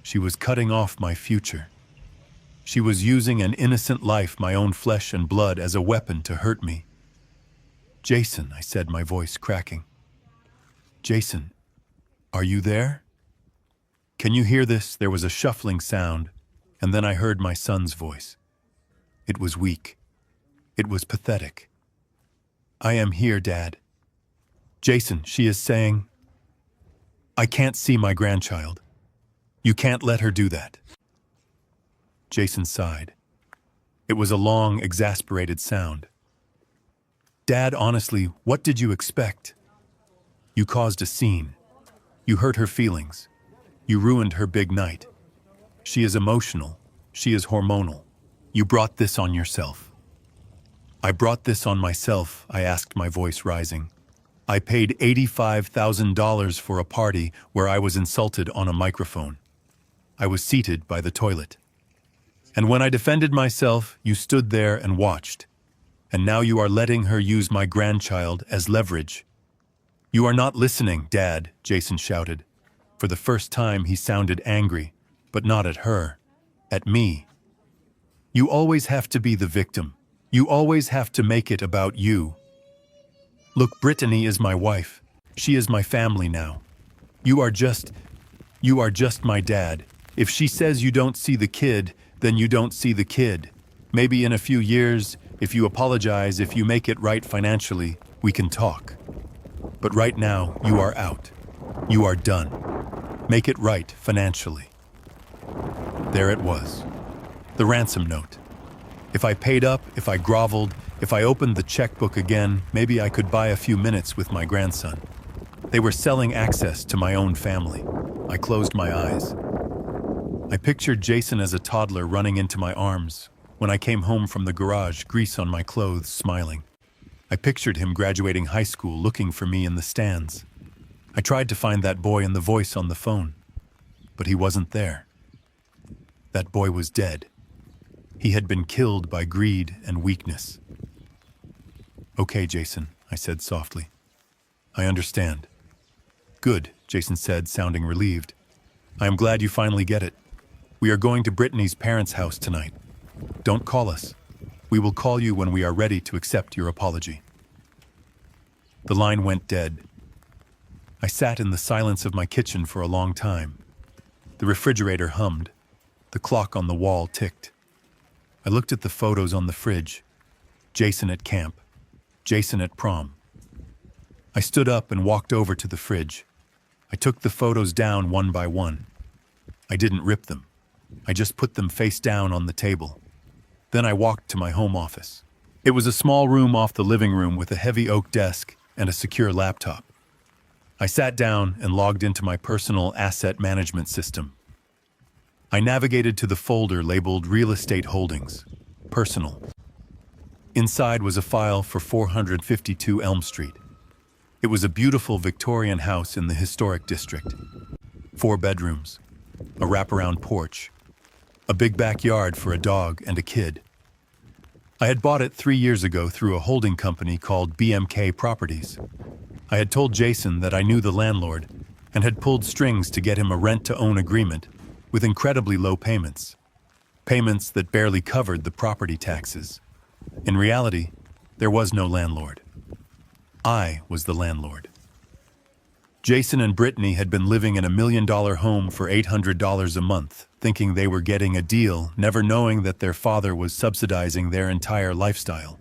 She was cutting off my future. She was using an innocent life, my own flesh and blood, as a weapon to hurt me. Jason, I said, my voice cracking. Jason, are you there? Can you hear this? There was a shuffling sound, and then I heard my son's voice. It was weak. It was pathetic. I am here, Dad. Jason, she is saying, I can't see my grandchild. You can't let her do that. Jason sighed. It was a long, exasperated sound. Dad, honestly, what did you expect? You caused a scene. You hurt her feelings. You ruined her big night. She is emotional. She is hormonal. You brought this on yourself. I brought this on myself, I asked, my voice rising. I paid $85,000 for a party where I was insulted on a microphone. I was seated by the toilet. And when I defended myself, you stood there and watched. And now you are letting her use my grandchild as leverage. You are not listening, Dad, Jason shouted. For the first time, he sounded angry, but not at her, at me. You always have to be the victim. You always have to make it about you. Look, Brittany is my wife. She is my family now. You are just my dad. If she says you don't see the kid, then you don't see the kid. Maybe in a few years, if you apologize, if you make it right financially, we can talk. But right now, you are out. You are done. Make it right financially. There it was. The ransom note. If I paid up, if I groveled, if I opened the checkbook again, maybe I could buy a few minutes with my grandson. They were selling access to my own family. I closed my eyes. I pictured Jason as a toddler running into my arms. When I came home from the garage, grease on my clothes, smiling. I pictured him graduating high school, looking for me in the stands. I tried to find that boy in the voice on the phone, but he wasn't there. That boy was dead. He had been killed by greed and weakness. Okay, Jason, I said softly. I understand. Good, Jason said, sounding relieved. I am glad you finally get it. We are going to Brittany's parents' house tonight. Don't call us. We will call you when we are ready to accept your apology. The line went dead. I sat in the silence of my kitchen for a long time. The refrigerator hummed. The clock on the wall ticked. I looked at the photos on the fridge. Jason at camp. Jason at prom. I stood up and walked over to the fridge. I took the photos down one by one. I didn't rip them. I just put them face down on the table. Then I walked to my home office. It was a small room off the living room with a heavy oak desk and a secure laptop. I sat down and logged into my personal asset management system. I navigated to the folder labeled Real Estate Holdings, Personal. Inside was a file for 452 Elm Street. It was a beautiful Victorian house in the historic district. 4 bedrooms, a wraparound porch, a big backyard for a dog and a kid. I had bought it 3 years ago through a holding company called BMK Properties. I had told Jason that I knew the landlord and had pulled strings to get him a rent-to-own agreement with incredibly low payments. Payments that barely covered the property taxes. In reality, there was no landlord. I was the landlord. Jason and Brittany had been living in a $1 million home for $800 a month, thinking they were getting a deal, never knowing that their father was subsidizing their entire lifestyle.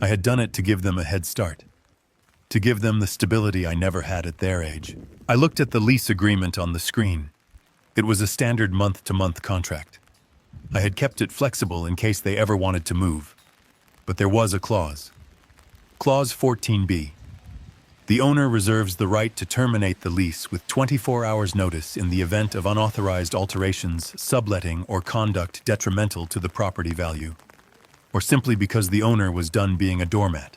I had done it to give them a head start, to give them the stability I never had at their age. I looked at the lease agreement on the screen. It was a standard month-to-month contract. I had kept it flexible in case they ever wanted to move. But there was a clause. Clause 14B. The owner reserves the right to terminate the lease with 24 hours notice in the event of unauthorized alterations, subletting, or conduct detrimental to the property value, or simply because the owner was done being a doormat.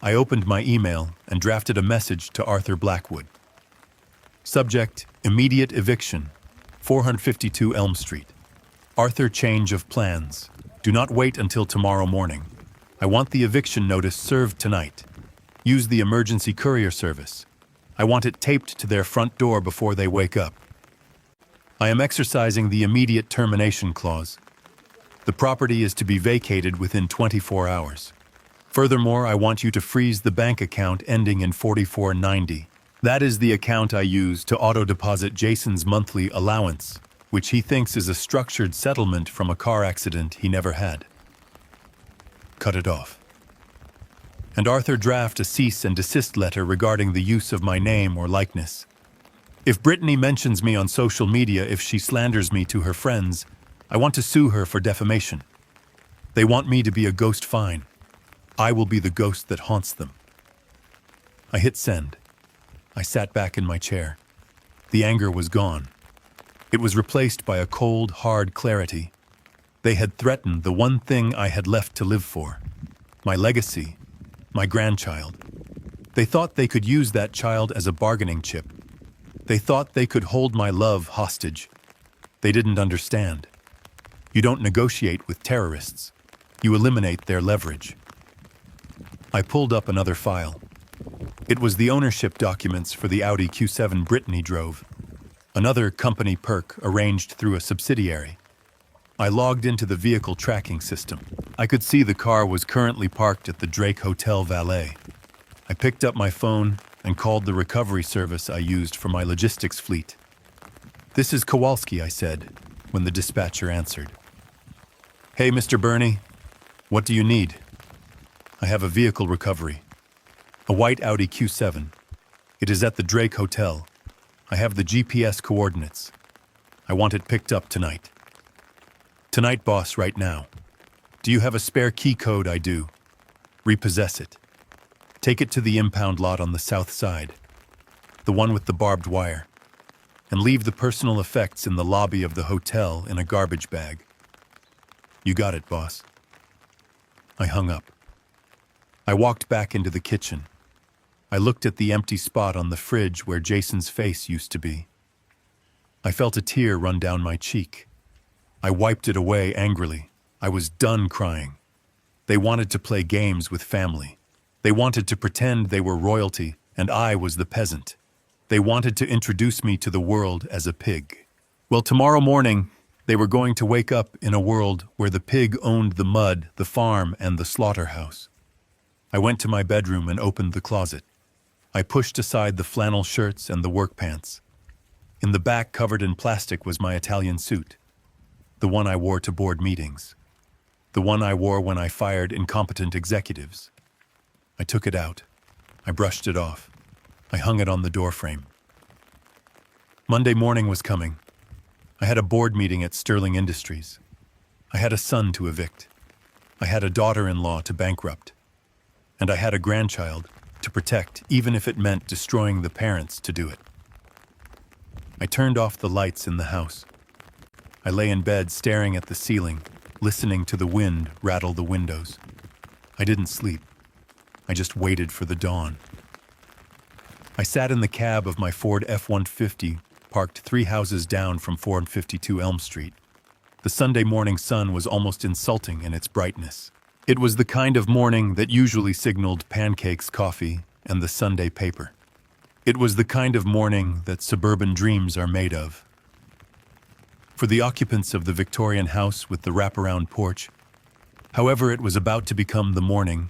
I opened my email and drafted a message to Arthur Blackwood. Subject: Immediate eviction, 452 Elm Street. Arthur, change of plans. Do not wait until tomorrow morning. I want the eviction notice served tonight. Use the emergency courier service. I want it taped to their front door before they wake up. I am exercising the immediate termination clause. The property is to be vacated within 24 hours. Furthermore, I want you to freeze the bank account ending in 4490. That is the account I use to auto-deposit Jason's monthly allowance, which he thinks is a structured settlement from a car accident he never had. Cut it off. And Arthur, draft a cease and desist letter regarding the use of my name or likeness. If Brittany mentions me on social media, if she slanders me to her friends, I want to sue her for defamation. They want me to be a ghost, fine. I will be the ghost that haunts them. I hit send. I sat back in my chair. The anger was gone. It was replaced by a cold, hard clarity. They had threatened the one thing I had left to live for. My legacy. My grandchild. They thought they could use that child as a bargaining chip. They thought they could hold my love hostage. They didn't understand. You don't negotiate with terrorists. You eliminate their leverage. I pulled up another file. It was the ownership documents for the Audi Q7 Brittany drove. Another company perk arranged through a subsidiary. I logged into the vehicle tracking system. I could see the car was currently parked at the Drake Hotel Valet. I picked up my phone and called the recovery service I used for my logistics fleet. "This is Kowalski," I said, when the dispatcher answered. "Hey, Mr. Burney, what do you need?" "I have a vehicle recovery. A white Audi Q7. It is at the Drake Hotel. I have the GPS coordinates. I want it picked up tonight." "Tonight, boss, right now. Do you have a spare key code?" "I do." "Repossess it. Take it to the impound lot on the south side, the one with the barbed wire, and leave the personal effects in the lobby of the hotel in a garbage bag." "You got it, boss." I hung up. I walked back into the kitchen. I looked at the empty spot on the fridge where Jason's face used to be. I felt a tear run down my cheek. I wiped it away angrily. I was done crying. They wanted to play games with family. They wanted to pretend they were royalty and I was the peasant. They wanted to introduce me to the world as a pig. Well, tomorrow morning, they were going to wake up in a world where the pig owned the mud, the farm, and the slaughterhouse. I went to my bedroom and opened the closet. I pushed aside the flannel shirts and the work pants. In the back, covered in plastic, was my Italian suit. The one I wore to board meetings. The one I wore when I fired incompetent executives. I took it out. I brushed it off. I hung it on the doorframe. Monday morning was coming. I had a board meeting at Sterling Industries. I had a son to evict. I had a daughter-in-law to bankrupt. And I had a grandchild to protect, even if it meant destroying the parents to do it. I turned off the lights in the house. I lay in bed staring at the ceiling, listening to the wind rattle the windows. I didn't sleep. I just waited for the dawn. I sat in the cab of my Ford F-150, parked 3 houses down from 452 Elm Street. The Sunday morning sun was almost insulting in its brightness. It was the kind of morning that usually signaled pancakes, coffee, and the Sunday paper. It was the kind of morning that suburban dreams are made of. For the occupants of the Victorian house with the wraparound porch, however it was about to become the morning,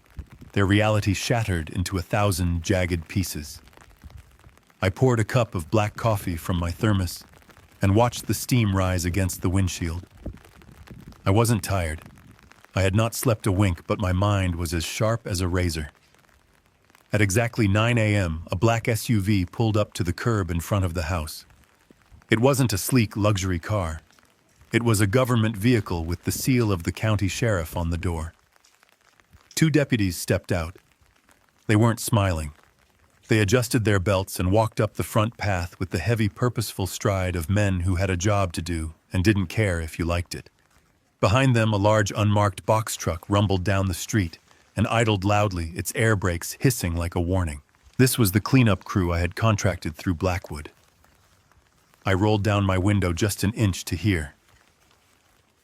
their reality shattered into 1,000 jagged pieces. I poured a cup of black coffee from my thermos and watched the steam rise against the windshield. I wasn't tired. I had not slept a wink, but my mind was as sharp as a razor. At exactly 9 a.m., a black SUV pulled up to the curb in front of the house. It wasn't a sleek luxury car. It was a government vehicle with the seal of the county sheriff on the door. 2 deputies stepped out. They weren't smiling. They adjusted their belts and walked up the front path with the heavy, purposeful stride of men who had a job to do and didn't care if you liked it. Behind them, a large unmarked box truck rumbled down the street and idled loudly, its air brakes hissing like a warning. This was the cleanup crew I had contracted through Blackwood. I rolled down my window just an inch to hear.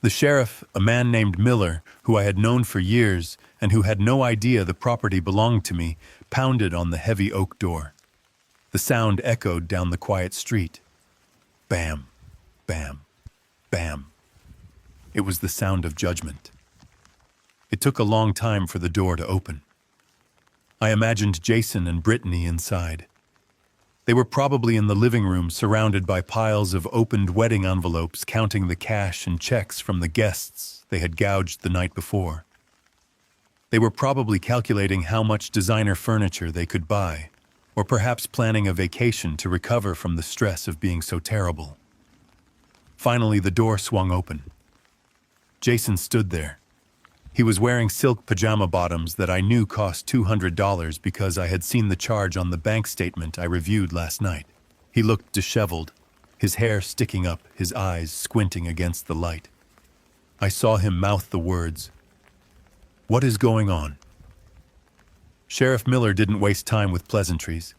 The sheriff, a man named Miller, who I had known for years and who had no idea the property belonged to me, pounded on the heavy oak door. The sound echoed down the quiet street. Bam, bam, bam. It was the sound of judgment. It took a long time for the door to open. I imagined Jason and Brittany inside. They were probably in the living room, surrounded by piles of opened wedding envelopes, counting the cash and checks from the guests they had gouged the night before. They were probably calculating how much designer furniture they could buy, or perhaps planning a vacation to recover from the stress of being so terrible. Finally, the door swung open. Jason stood there. He was wearing silk pajama bottoms that I knew cost $200 because I had seen the charge on the bank statement I reviewed last night. He looked disheveled, his hair sticking up, his eyes squinting against the light. I saw him mouth the words, "What is going on?" Sheriff Miller didn't waste time with pleasantries.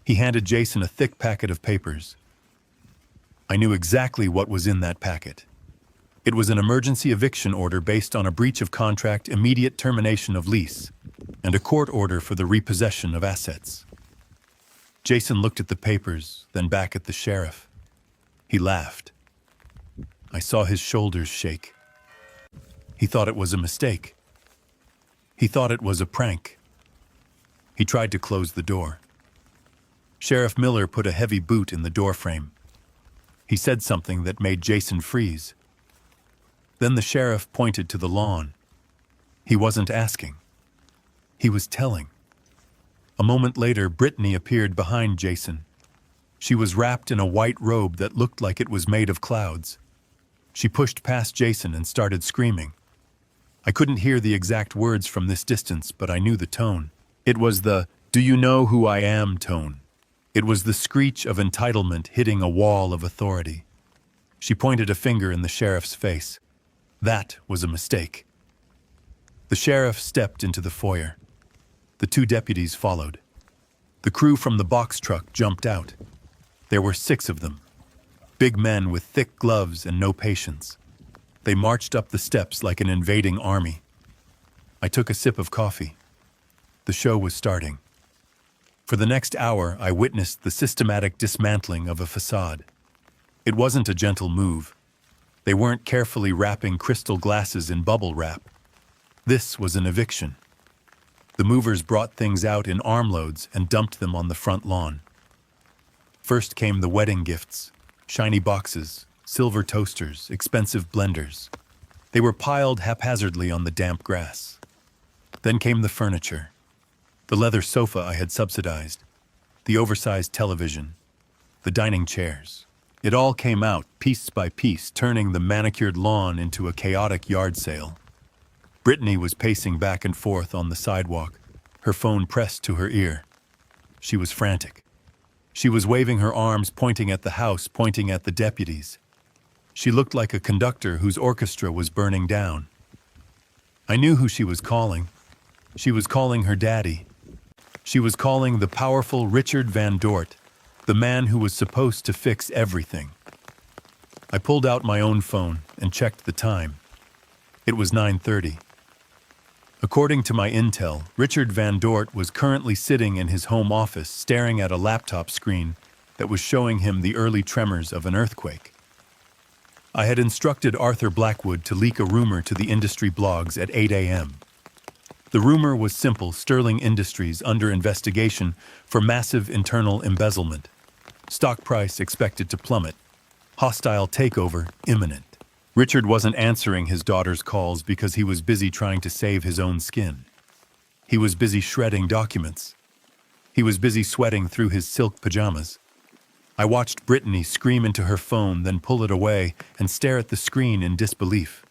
He handed Jason a thick packet of papers. I knew exactly what was in that packet. It was an emergency eviction order based on a breach of contract, immediate termination of lease, and a court order for the repossession of assets. Jason looked at the papers, then back at the sheriff. He laughed. I saw his shoulders shake. He thought it was a mistake. He thought it was a prank. He tried to close the door. Sheriff Miller put a heavy boot in the doorframe. He said something that made Jason freeze. Then the sheriff pointed to the lawn. He wasn't asking. He was telling. A moment later, Brittany appeared behind Jason. She was wrapped in a white robe that looked like it was made of clouds. She pushed past Jason and started screaming. I couldn't hear the exact words from this distance, but I knew the tone. It was the "Do you know who I am" tone. It was the screech of entitlement hitting a wall of authority. She pointed a finger in the sheriff's face. That was a mistake. The sheriff stepped into the foyer. The 2 deputies followed. The crew from the box truck jumped out. There were 6 of them. Big men with thick gloves and no patience. They marched up the steps like an invading army. I took a sip of coffee. The show was starting. For the next hour, I witnessed the systematic dismantling of a facade. It wasn't a gentle move. They weren't carefully wrapping crystal glasses in bubble wrap. This was an eviction. The movers brought things out in armloads and dumped them on the front lawn. First came the wedding gifts, shiny boxes, silver toasters, expensive blenders. They were piled haphazardly on the damp grass. Then came the furniture. The leather sofa I had subsidized, the oversized television, the dining chairs. It all came out, piece by piece, turning the manicured lawn into a chaotic yard sale. Brittany was pacing back and forth on the sidewalk, her phone pressed to her ear. She was frantic. She was waving her arms, pointing at the house, pointing at the deputies. She looked like a conductor whose orchestra was burning down. I knew who she was calling. She was calling her daddy. She was calling the powerful Richard Van Dort, the man who was supposed to fix everything. I pulled out my own phone and checked the time. It was 9:30. According to my intel, Richard Van Dort was currently sitting in his home office staring at a laptop screen that was showing him the early tremors of an earthquake. I had instructed Arthur Blackwood to leak a rumor to the industry blogs at 8 a.m. The rumor was simple: Sterling Industries under investigation for massive internal embezzlement. Stock price expected to plummet. Hostile takeover imminent. Richard wasn't answering his daughter's calls because he was busy trying to save his own skin. He was busy shredding documents. He was busy sweating through his silk pajamas. I watched Brittany scream into her phone, then pull it away and stare at the screen in disbelief.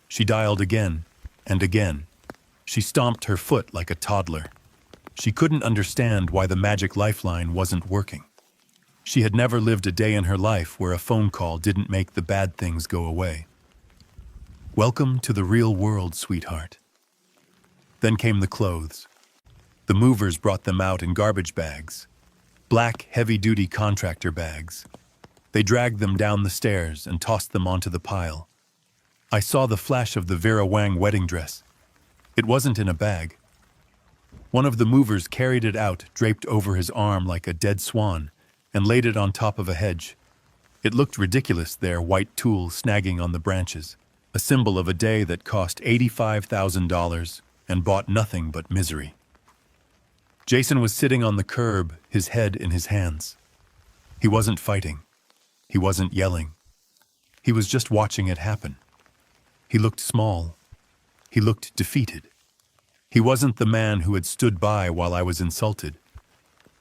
She dialed again and again. She stomped her foot like a toddler. She couldn't understand why the magic lifeline wasn't working. She had never lived a day in her life where a phone call didn't make the bad things go away. Welcome to the real world, sweetheart. Then came the clothes. The movers brought them out in garbage bags. Black, heavy-duty contractor bags. They dragged them down the stairs and tossed them onto the pile. I saw the flash of the Vera Wang wedding dress. It wasn't in a bag. One of the movers carried it out, draped over his arm like a dead swan, and laid it on top of a hedge. It looked ridiculous there, white tulle snagging on the branches, a symbol of a day that cost $85,000 and bought nothing but misery. Jason was sitting on the curb, his head in his hands. He wasn't fighting. He wasn't yelling. He was just watching it happen. He looked small. He looked defeated. He wasn't the man who had stood by while I was insulted.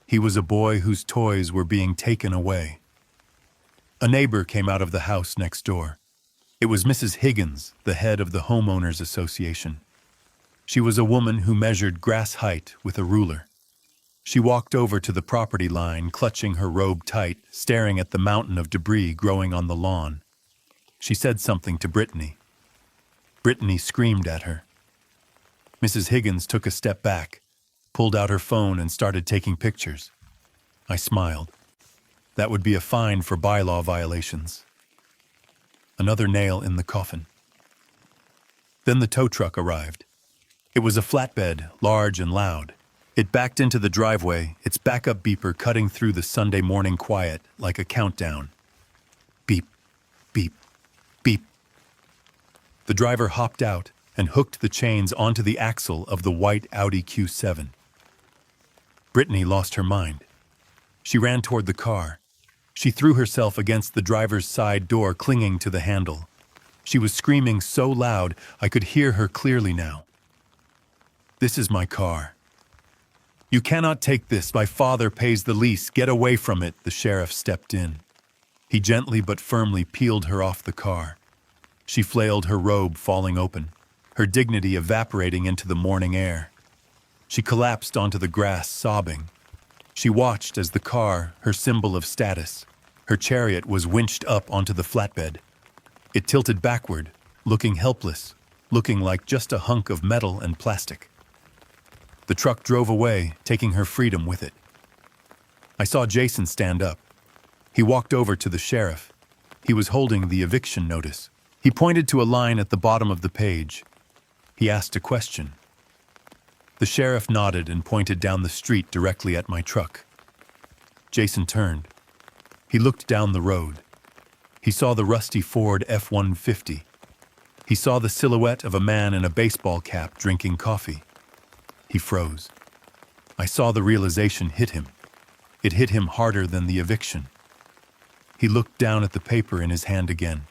He was a boy whose toys were being taken away. A neighbor came out of the house next door. It was Mrs. Higgins, the head of the Homeowners Association. She was a woman who measured grass height with a ruler. She walked over to the property line, clutching her robe tight, staring at the mountain of debris growing on the lawn. She said something to Brittany. Brittany screamed at her. Mrs. Higgins took a step back, pulled out her phone and started taking pictures. I smiled. That would be a fine for bylaw violations. Another nail in the coffin. Then the tow truck arrived. It was a flatbed, large and loud. It backed into the driveway, its backup beeper cutting through the Sunday morning quiet like a countdown. Beep, beep, beep. The driver hopped out and hooked the chains onto the axle of the white Audi Q7. Brittany lost her mind. She ran toward the car. She threw herself against the driver's side door, clinging to the handle. She was screaming so loud I could hear her clearly now. This is my car. You cannot take this. My father pays the lease. Get away from it. The sheriff stepped in. He gently but firmly peeled her off the car. She flailed, her robe falling open, her dignity evaporating into the morning air. She collapsed onto the grass, sobbing. She watched as the car, her symbol of status, her chariot, was winched up onto the flatbed. It tilted backward, looking helpless, looking like just a hunk of metal and plastic. The truck drove away, taking her freedom with it. I saw Jason stand up. He walked over to the sheriff. He was holding the eviction notice. He pointed to a line at the bottom of the page. He asked a question. The sheriff nodded and pointed down the street directly at my truck. Jason turned. He looked down the road. He saw the rusty Ford F-150. He saw the silhouette of a man in a baseball cap drinking coffee. He froze. I saw the realization hit him. It hit him harder than the eviction. He looked down at the paper in his hand again.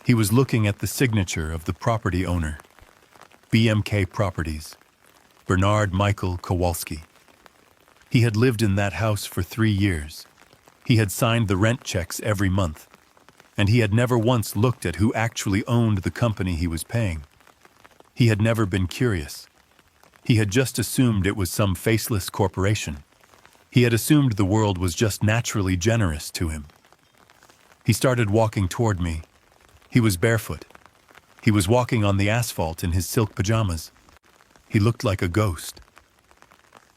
He was looking at the signature of the property owner. BMK Properties. Bernard Michael Kowalski. He had lived in that house for 3 years. He had signed the rent checks every month, and he had never once looked at who actually owned the company he was paying. He had never been curious. He had just assumed it was some faceless corporation. He had assumed the world was just naturally generous to him. He started walking toward me. He was barefoot. He was walking on the asphalt in his silk pajamas. He looked like a ghost.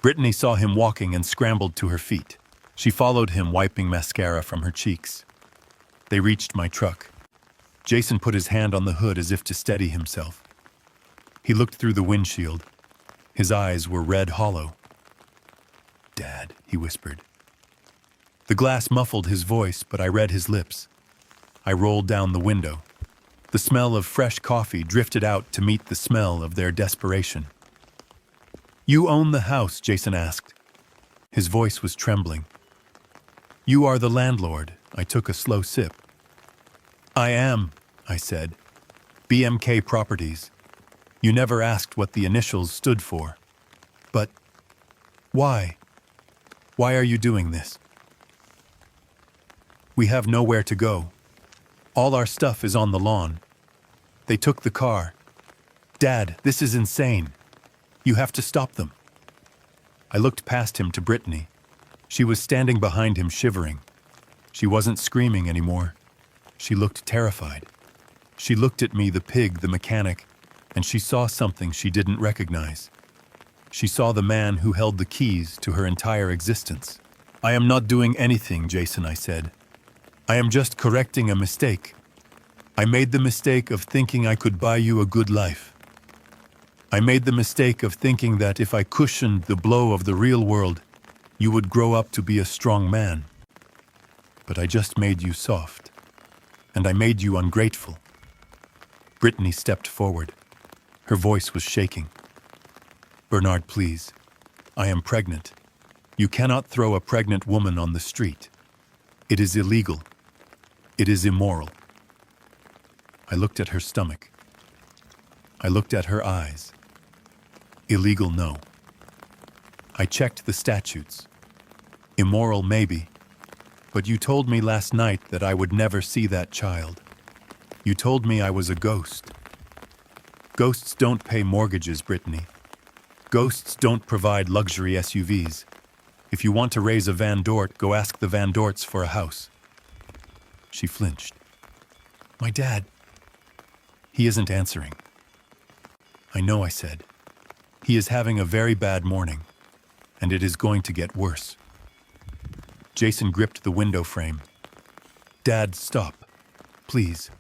Brittany saw him walking and scrambled to her feet. She followed him, wiping mascara from her cheeks. They reached my truck. Jason put his hand on the hood as if to steady himself. He looked through the windshield. His eyes were red hollow. "Dad," he whispered. The glass muffled his voice, but I read his lips. I rolled down the window. The smell of fresh coffee drifted out to meet the smell of their desperation. "You own the house?" Jason asked. His voice was trembling. "You are the landlord." I took a slow sip. "I am," I said. "BMK Properties. You never asked what the initials stood for. But why? Why are you doing this?" "We have nowhere to go. All our stuff is on the lawn. They took the car. Dad, this is insane. You have to stop them." I looked past him to Brittany. She was standing behind him, shivering. She wasn't screaming anymore. She looked terrified. She looked at me, the pig, the mechanic, and she saw something she didn't recognize. She saw the man who held the keys to her entire existence. "I am not doing anything, Jason," I said. "I am just correcting a mistake. I made the mistake of thinking I could buy you a good life. I made the mistake of thinking that if I cushioned the blow of the real world, you would grow up to be a strong man. But I just made you soft, and I made you ungrateful." Brittany stepped forward. Her voice was shaking. "Bernard, please. I am pregnant. You cannot throw a pregnant woman on the street. It is illegal. It is immoral." I looked at her stomach. I looked at her eyes. Illegal, no. I checked the statutes. Immoral, maybe. But you told me last night that I would never see that child. You told me I was a ghost. Ghosts don't pay mortgages, Brittany. Ghosts don't provide luxury SUVs. If you want to raise a Van Dort, go ask the Van Dorts for a house. She flinched. "My dad." "He isn't answering." "I know," I said. "He is having a very bad morning, and it is going to get worse." Jason gripped the window frame. "Dad, stop. Please.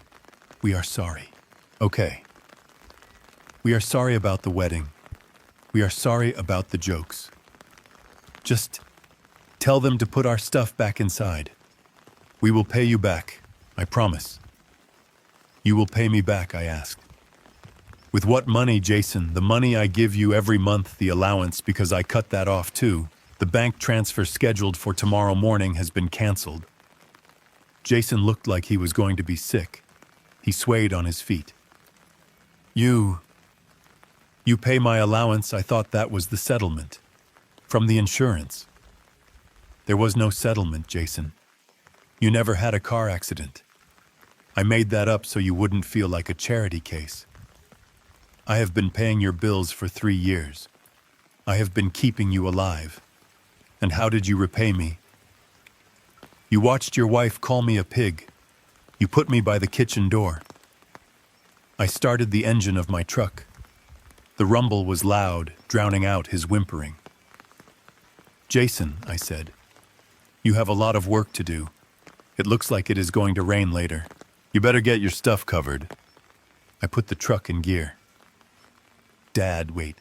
We are sorry." "Okay. We are sorry about the wedding. We are sorry about the jokes. Just tell them to put our stuff back inside. We will pay you back, I promise." "You will pay me back?" I asked. "With what money, Jason? The money I give you every month, the allowance, because I cut that off too. The bank transfer scheduled for tomorrow morning has been canceled." Jason looked like he was going to be sick. He swayed on his feet. You pay my allowance?" I thought that was the settlement. From the insurance. There was no settlement, Jason. You never had a car accident. I made that up so you wouldn't feel like a charity case. I have been paying your bills for 3 years. I have been keeping you alive. And how did you repay me? You watched your wife call me a pig. You put me by the kitchen door. I started the engine of my truck. The rumble was loud, drowning out his whimpering. "Jason," I said, "you have a lot of work to do. It looks like it is going to rain later. You better get your stuff covered." I put the truck in gear. "Dad, wait.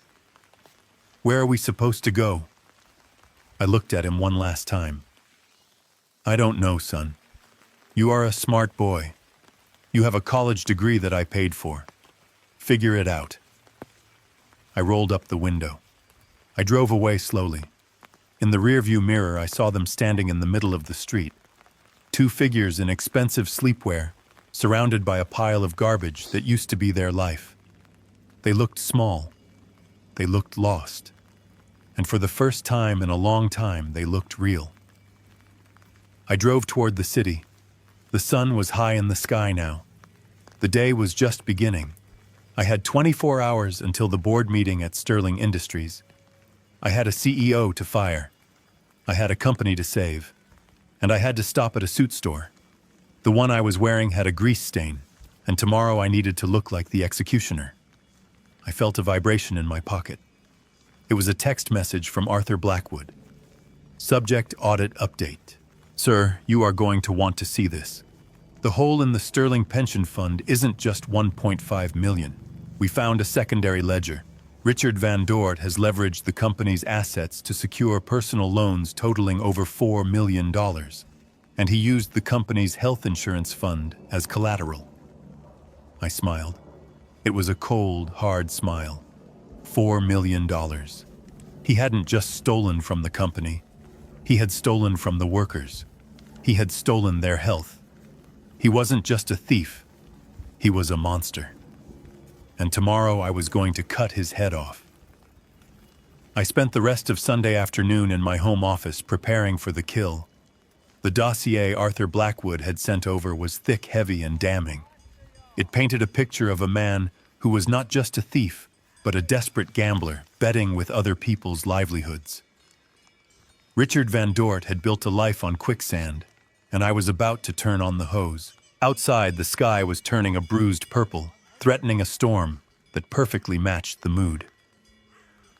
Where are we supposed to go?" I looked at him one last time. "I don't know, son. You are a smart boy. You have a college degree that I paid for. Figure it out." I rolled up the window. I drove away slowly. In the rearview mirror, I saw them standing in the middle of the street. 2 figures in expensive sleepwear, surrounded by a pile of garbage that used to be their life. They looked small. They looked lost. And for the first time in a long time, they looked real. I drove toward the city. The sun was high in the sky now. The day was just beginning. I had 24 hours until the board meeting at Sterling Industries. I had a CEO to fire. I had a company to save. And I had to stop at a suit store. The one I was wearing had a grease stain, and tomorrow I needed to look like the executioner. I felt a vibration in my pocket. It was a text message from Arthur Blackwood. Subject: Audit Update. Sir, you are going to want to see this. The hole in the Sterling pension fund isn't just 1.5 million. We found a secondary ledger. Richard Van Dort has leveraged the company's assets to secure personal loans totaling over $4 million. And he used the company's health insurance fund as collateral. I smiled. It was a cold, hard smile. $4 million. He hadn't just stolen from the company. He had stolen from the workers. He had stolen their health. He wasn't just a thief. He was a monster. And tomorrow I was going to cut his head off. I spent the rest of Sunday afternoon in my home office preparing for the kill. The dossier Arthur Blackwood had sent over was thick, heavy, and damning. It painted a picture of a man who was not just a thief, but a desperate gambler, betting with other people's livelihoods. Richard Van Dort had built a life on quicksand, and I was about to turn on the hose. Outside, the sky was turning a bruised purple, threatening a storm that perfectly matched the mood.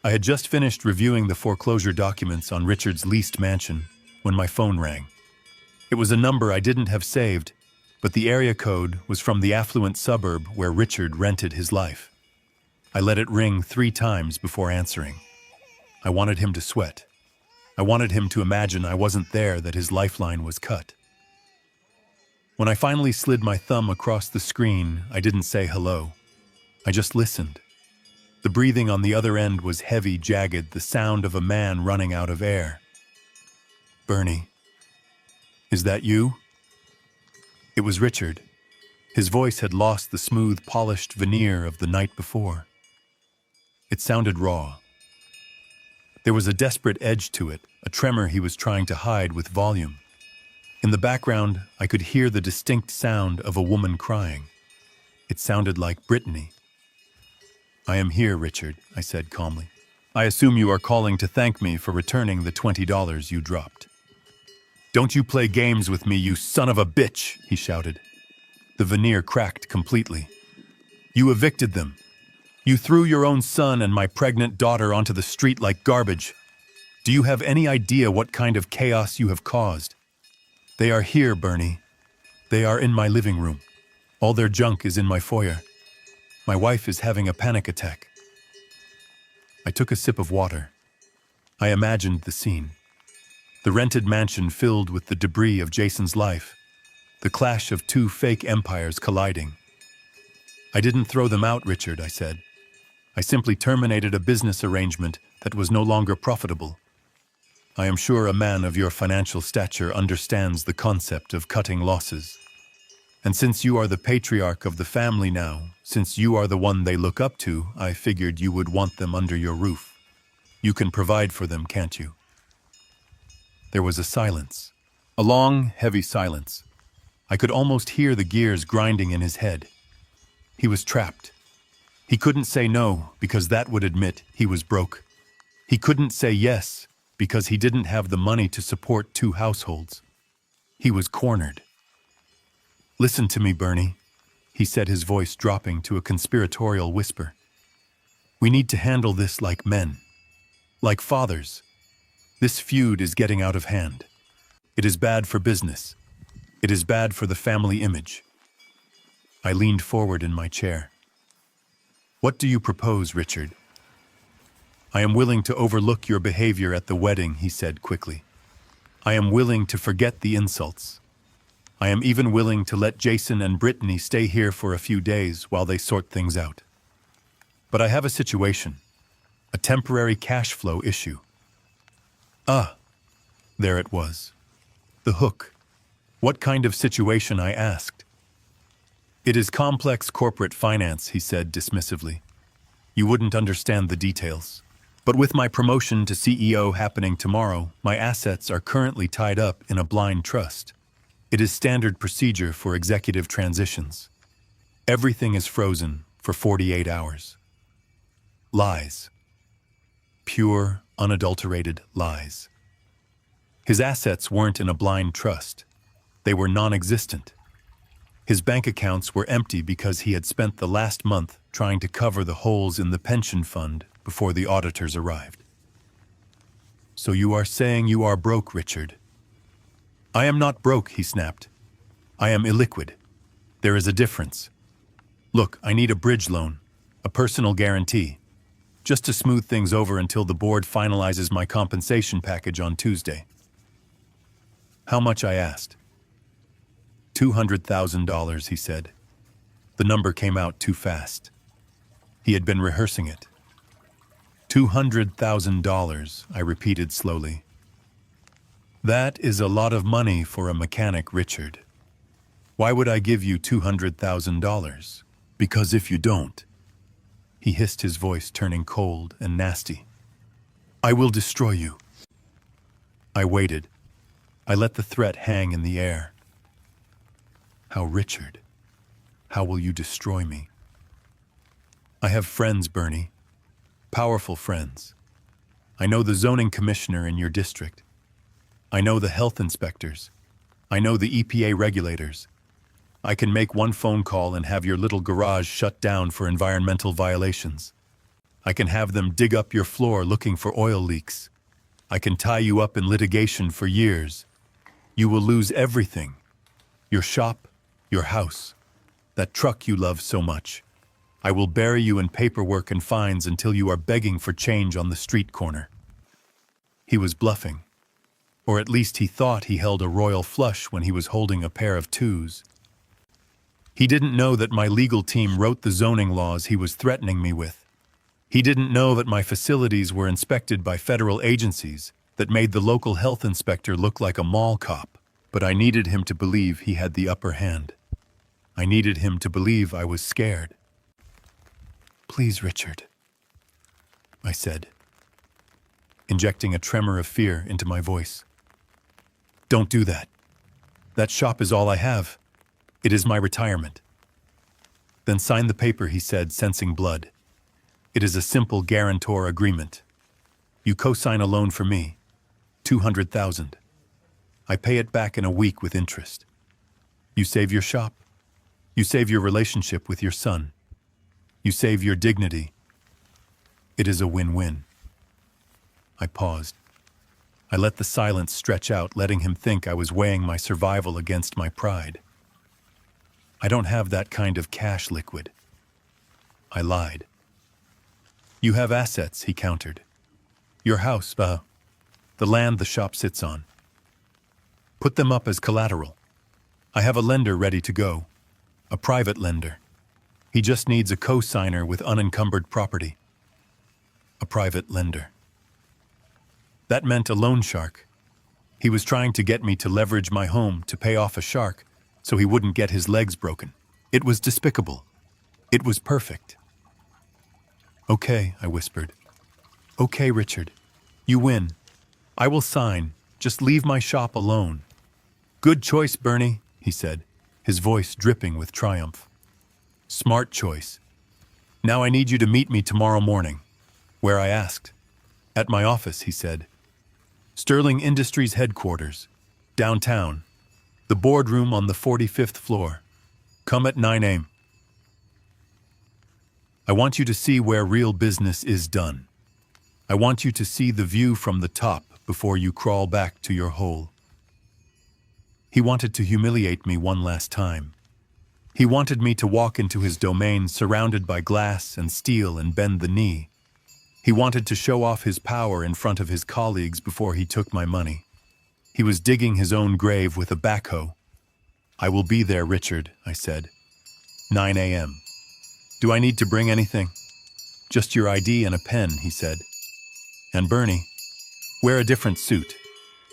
I had just finished reviewing the foreclosure documents on Richard's leased mansion when my phone rang. It was a number I didn't have saved, but the area code was from the affluent suburb where Richard rented his life. I let it ring 3 times before answering. I wanted him to sweat. I wanted him to imagine I wasn't there, that his lifeline was cut. When I finally slid my thumb across the screen, I didn't say hello. I just listened. The breathing on the other end was heavy, jagged, the sound of a man running out of air. Bernie, is that you? It was Richard. His voice had lost the smooth, polished veneer of the night before. It sounded raw. There was a desperate edge to it, a tremor he was trying to hide with volume. In the background, I could hear the distinct sound of a woman crying. It sounded like Brittany. I am here, Richard, I said calmly. I assume you are calling to thank me for returning the $20 you dropped. Don't you play games with me, you son of a bitch, he shouted. The veneer cracked completely. You evicted them. You threw your own son and my pregnant daughter onto the street like garbage. Do you have any idea what kind of chaos you have caused? They are here, Bernie. They are in my living room. All their junk is in my foyer. My wife is having a panic attack. I took a sip of water. I imagined the scene. The rented mansion filled with the debris of Jason's life. The clash of 2 fake empires colliding. I didn't throw them out, Richard, I said. I simply terminated a business arrangement that was no longer profitable. I am sure a man of your financial stature understands the concept of cutting losses. And since you are the patriarch of the family now, since you are the one they look up to, I figured you would want them under your roof. You can provide for them, can't you? There was a silence. A long, heavy silence. I could almost hear the gears grinding in his head. He was trapped. He couldn't say no, because that would admit he was broke. He couldn't say yes, because he didn't have the money to support 2 households. He was cornered. Listen to me, Bernie, he said, his voice dropping to a conspiratorial whisper. We need to handle this like men, like fathers. This feud is getting out of hand. It is bad for business. It is bad for the family image. I leaned forward in my chair. What do you propose, Richard? I am willing to overlook your behavior at the wedding, he said quickly. I am willing to forget the insults. I am even willing to let Jason and Brittany stay here for a few days while they sort things out. But I have a situation, a temporary cash flow issue. Ah, there it was. The hook. What kind of situation, I asked. It is complex corporate finance, he said dismissively. You wouldn't understand the details. But with my promotion to CEO happening tomorrow, my assets are currently tied up in a blind trust. It is standard procedure for executive transitions. Everything is frozen for 48 hours. Lies. Pure, unadulterated lies. His assets weren't in a blind trust. They were non-existent. His bank accounts were empty because he had spent the last month trying to cover the holes in the pension fund before the auditors arrived. So you are saying you are broke, Richard? I am not broke, he snapped. I am illiquid. There is a difference. Look, I need a bridge loan, a personal guarantee, just to smooth things over until the board finalizes my compensation package on Tuesday. How much, I asked. $200,000, he said. The number came out too fast. He had been rehearsing it. $200,000, I repeated slowly. That is a lot of money for a mechanic, Richard. Why would I give you $200,000? Because if you don't, he hissed, his voice turning cold and nasty, I will destroy you. I waited. I let the threat hang in the air. How, Richard? How will you destroy me? I have friends, Bernie. Powerful friends. I know the zoning commissioner in your district. I know the health inspectors. I know the EPA regulators. I can make one phone call and have your little garage shut down for environmental violations. I can have them dig up your floor looking for oil leaks. I can tie you up in litigation for years. You will lose everything. Your shop, your house, that truck you love so much. I will bury you in paperwork and fines until you are begging for change on the street corner. He was bluffing. Or at least he thought he held a royal flush when he was holding a pair of twos. He didn't know that my legal team wrote the zoning laws he was threatening me with. He didn't know that my facilities were inspected by federal agencies that made the local health inspector look like a mall cop. But I needed him to believe he had the upper hand. I needed him to believe I was scared. Please, Richard, I said, injecting a tremor of fear into my voice. Don't do that. That shop is all I have. It is my retirement. Then sign the paper, he said, sensing blood. It is a simple guarantor agreement. You co-sign a loan for me, $200,000. I pay it back in a week with interest. You save your shop. You save your relationship with your son. You save your dignity. It is a win-win. I paused. I let the silence stretch out, letting him think I was weighing my survival against my pride. I don't have that kind of cash, liquid. I lied. You have assets, he countered. Your house, the land the shop sits on. Put them up as collateral. I have a lender ready to go. A private lender. He just needs a co-signer with unencumbered property. A private lender. That meant a loan shark. He was trying to get me to leverage my home to pay off a shark so he wouldn't get his legs broken. It was despicable. It was perfect. Okay, I whispered. Okay, Richard. You win. I will sign. Just leave my shop alone. Good choice, Bernie, he said, his voice dripping with triumph. Smart choice. Now I need you to meet me tomorrow morning. Where, I asked. At my office, he said. Sterling Industries headquarters. Downtown. The boardroom on the 45th floor. Come at 9 a.m. I want you to see where real business is done. I want you to see the view from the top before you crawl back to your hole. He wanted to humiliate me one last time. He wanted me to walk into his domain surrounded by glass and steel and bend the knee. He wanted to show off his power in front of his colleagues before he took my money. He was digging his own grave with a backhoe. I will be there, Richard, I said. 9 a.m. Do I need to bring anything? Just your ID and a pen, he said. And Bernie, wear a different suit.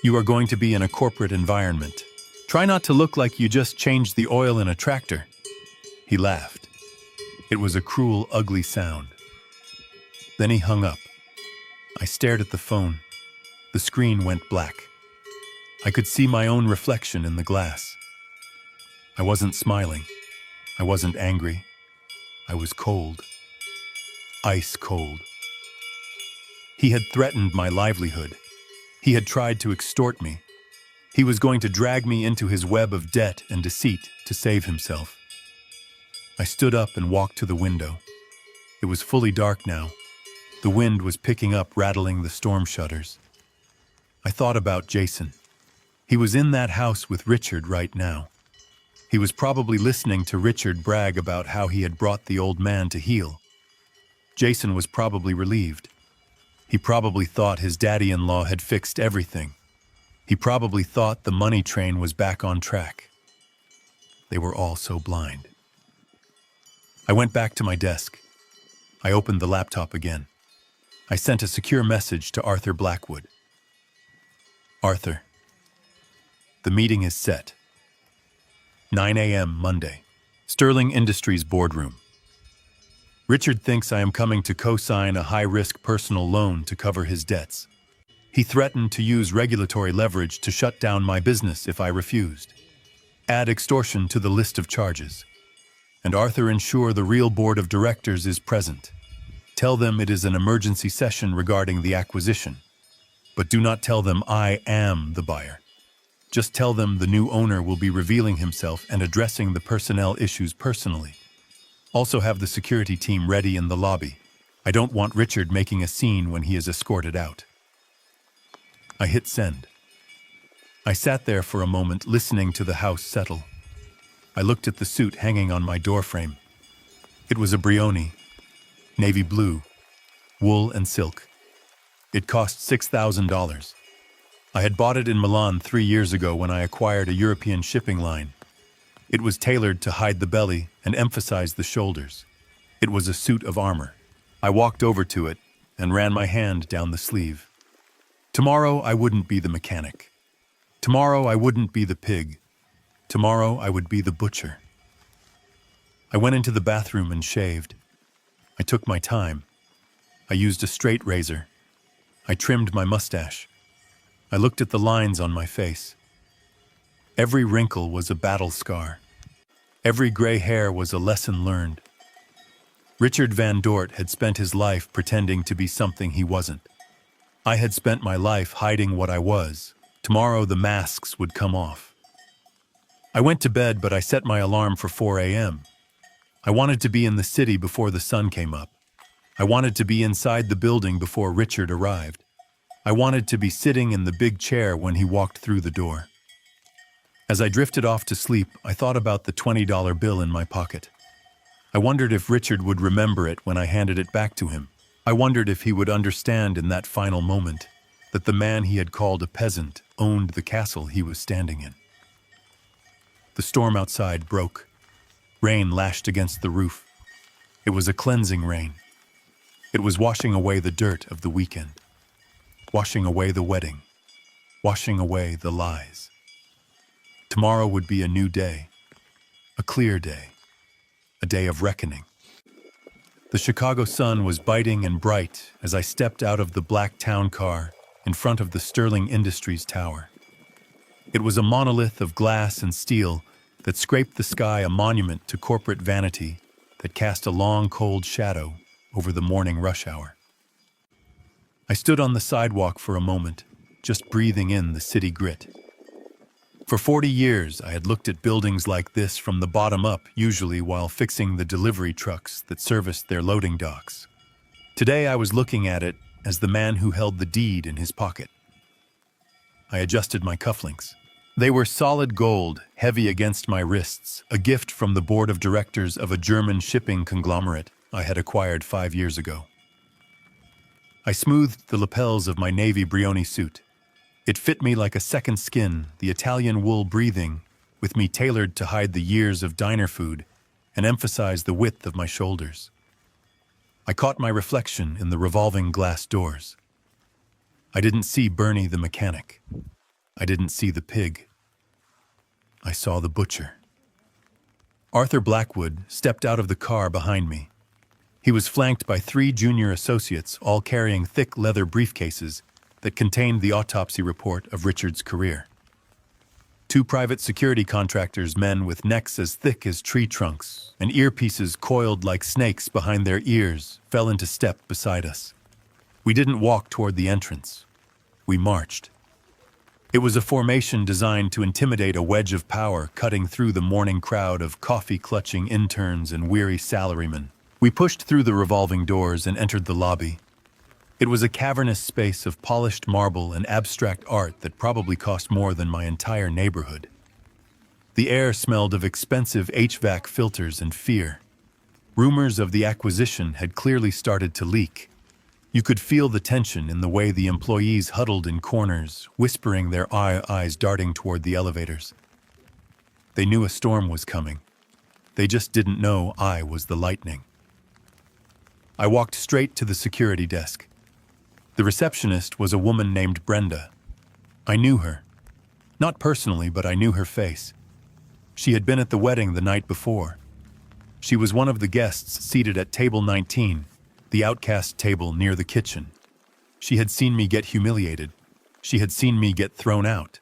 You are going to be in a corporate environment. Try not to look like you just changed the oil in a tractor. He laughed. It was a cruel, ugly sound. Then he hung up. I stared at the phone. The screen went black. I could see my own reflection in the glass. I wasn't smiling. I wasn't angry. I was cold. Ice cold. He had threatened my livelihood. He had tried to extort me. He was going to drag me into his web of debt and deceit to save himself. I stood up and walked to the window. It was fully dark now. The wind was picking up, rattling the storm shutters. I thought about Jason. He was in that house with Richard right now. He was probably listening to Richard brag about how he had brought the old man to heal. Jason was probably relieved. He probably thought his daddy-in-law had fixed everything. He probably thought the money train was back on track. They were all so blind. I went back to my desk. I opened the laptop again. I sent a secure message to Arthur Blackwood. Arthur, the meeting is set. 9 a.m. Monday. Sterling Industries boardroom. Richard thinks I am coming to co-sign a high-risk personal loan to cover his debts. He threatened to use regulatory leverage to shut down my business if I refused. Add extortion to the list of charges. And Arthur ensure the real board of directors is present. Tell them it is an emergency session regarding the acquisition. But do not tell them I am the buyer. Just tell them the new owner will be revealing himself and addressing the personnel issues personally. Also have the security team ready in the lobby. I don't want Richard making a scene when he is escorted out. I hit send. I sat there for a moment listening to the house settle. I looked at the suit hanging on my doorframe. It was a Brioni, navy blue, wool and silk. It cost $6,000. I had bought it in Milan 3 years ago when I acquired a European shipping line. It was tailored to hide the belly and emphasize the shoulders. It was a suit of armor. I walked over to it and ran my hand down the sleeve. Tomorrow I wouldn't be the mechanic. Tomorrow I wouldn't be the pig. Tomorrow I would be the butcher. I went into the bathroom and shaved. I took my time. I used a straight razor. I trimmed my mustache. I looked at the lines on my face. Every wrinkle was a battle scar. Every gray hair was a lesson learned. Richard Van Dort had spent his life pretending to be something he wasn't. I had spent my life hiding what I was. Tomorrow the masks would come off. I went to bed, but I set my alarm for 4 a.m. I wanted to be in the city before the sun came up. I wanted to be inside the building before Richard arrived. I wanted to be sitting in the big chair when he walked through the door. As I drifted off to sleep, I thought about the $20 bill in my pocket. I wondered if Richard would remember it when I handed it back to him. I wondered if he would understand in that final moment that the man he had called a peasant owned the castle he was standing in. The storm outside broke. Rain lashed against the roof. It was a cleansing rain. It was washing away the dirt of the weekend, washing away the wedding, washing away the lies. Tomorrow would be a new day, a clear day, a day of reckoning. The Chicago sun was biting and bright as I stepped out of the black town car in front of the Sterling Industries tower. It was a monolith of glass and steel that scraped the sky, a monument to corporate vanity that cast a long, cold shadow over the morning rush hour. I stood on the sidewalk for a moment, just breathing in the city grit. For 40 years, I had looked at buildings like this from the bottom up, usually while fixing the delivery trucks that serviced their loading docks. Today, I was looking at it as the man who held the deed in his pocket. I adjusted my cufflinks. They were solid gold, heavy against my wrists, a gift from the board of directors of a German shipping conglomerate I had acquired 5 years ago. I smoothed the lapels of my navy Brioni suit. It fit me like a second skin, the Italian wool breathing, with me tailored to hide the years of diner food and emphasize the width of my shoulders. I caught my reflection in the revolving glass doors. I didn't see Bernie the mechanic. I didn't see the pig. I saw the butcher. Arthur Blackwood stepped out of the car behind me. He was flanked by 3 junior associates, all carrying thick leather briefcases that contained the autopsy report of Richard's career. 2 private security contractors, men with necks as thick as tree trunks and earpieces coiled like snakes behind their ears, fell into step beside us. We didn't walk toward the entrance. We marched. It was a formation designed to intimidate a wedge of power cutting through the morning crowd of coffee-clutching interns and weary salarymen. We pushed through the revolving doors and entered the lobby. It was a cavernous space of polished marble and abstract art that probably cost more than my entire neighborhood. The air smelled of expensive HVAC filters and fear. Rumors of the acquisition had clearly started to leak. You could feel the tension in the way the employees huddled in corners, whispering, their eyes darting toward the elevators. They knew a storm was coming. They just didn't know I was the lightning. I walked straight to the security desk. The receptionist was a woman named Brenda. I knew her. Not personally, but I knew her face. She had been at the wedding the night before. She was one of the guests seated at table 19, the outcast table near the kitchen. She had seen me get humiliated. She had seen me get thrown out.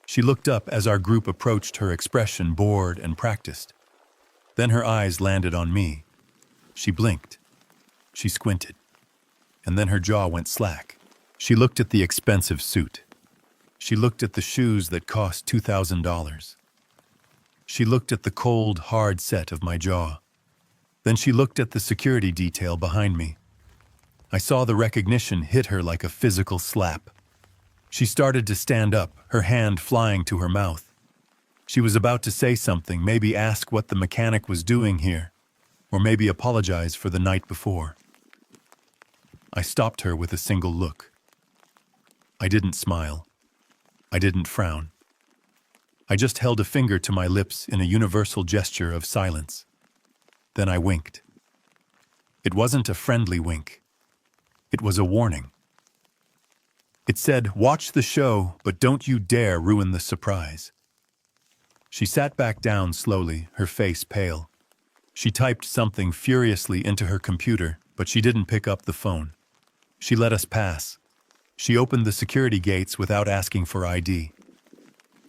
She looked up as our group approached, her expression bored and practiced. Then her eyes landed on me. She blinked. She squinted. And then her jaw went slack. She looked at the expensive suit. She looked at the shoes that cost $2,000. She looked at the cold, hard set of my jaw. Then she looked at the security detail behind me. I saw the recognition hit her like a physical slap. She started to stand up, her hand flying to her mouth. She was about to say something, maybe ask what the mechanic was doing here, or maybe apologize for the night before. I stopped her with a single look. I didn't smile. I didn't frown. I just held a finger to my lips in a universal gesture of silence. Then I winked. It wasn't a friendly wink. It was a warning. It said, "Watch the show, but don't you dare ruin the surprise." She sat back down slowly, her face pale. She typed something furiously into her computer, but she didn't pick up the phone. She let us pass. She opened the security gates without asking for ID.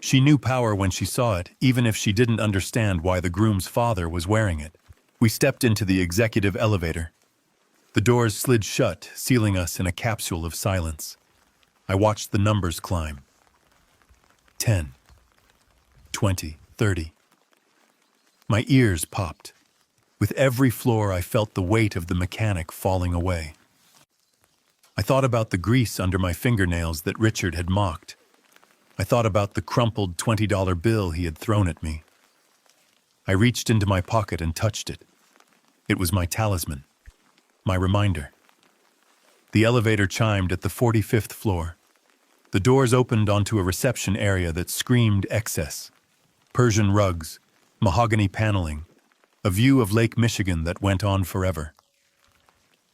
She knew power when she saw it, even if she didn't understand why the groom's father was wearing it. We stepped into the executive elevator. The doors slid shut, sealing us in a capsule of silence. I watched the numbers climb. 10, 20, 30. My ears popped. With every floor, I felt the weight of the mechanic falling away. I thought about the grease under my fingernails that Richard had mocked. I thought about the crumpled $20 bill he had thrown at me. I reached into my pocket and touched it. It was my talisman, my reminder. The elevator chimed at the 45th floor. The doors opened onto a reception area that screamed excess. Persian rugs, mahogany paneling, a view of Lake Michigan that went on forever.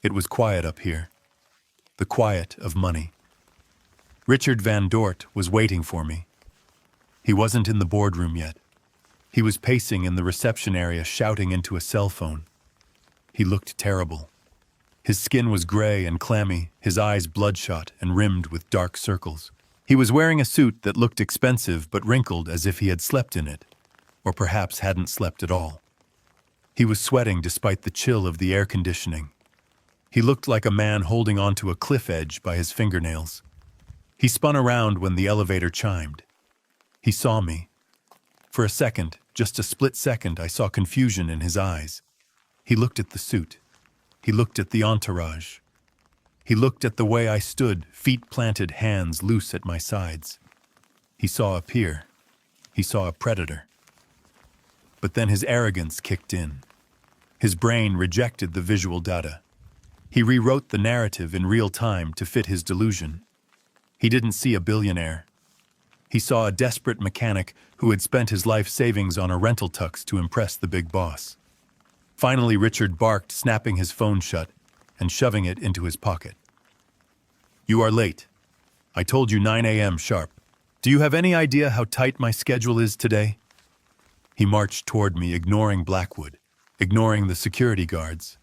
It was quiet up here. The quiet of money. Richard Van Dort was waiting for me. He wasn't in the boardroom yet. He was pacing in the reception area, shouting into a cell phone. He looked terrible. His skin was gray and clammy, his eyes bloodshot and rimmed with dark circles. He was wearing a suit that looked expensive but wrinkled as if he had slept in it, or perhaps hadn't slept at all. He was sweating despite the chill of the air conditioning. He looked like a man holding onto a cliff edge by his fingernails. He spun around when the elevator chimed. He saw me. For a second, just a split second, I saw confusion in his eyes. He looked at the suit. He looked at the entourage. He looked at the way I stood, feet planted, hands loose at my sides. He saw a peer. He saw a predator. But then his arrogance kicked in. His brain rejected the visual data. He rewrote the narrative in real time to fit his delusion. He didn't see a billionaire. He saw a desperate mechanic who had spent his life savings on a rental tux to impress the big boss. Finally, Richard barked, snapping his phone shut and shoving it into his pocket. "You are late. I told you 9 a.m. sharp. Do you have any idea how tight my schedule is today?" He marched toward me, ignoring Blackwood, ignoring the security guards.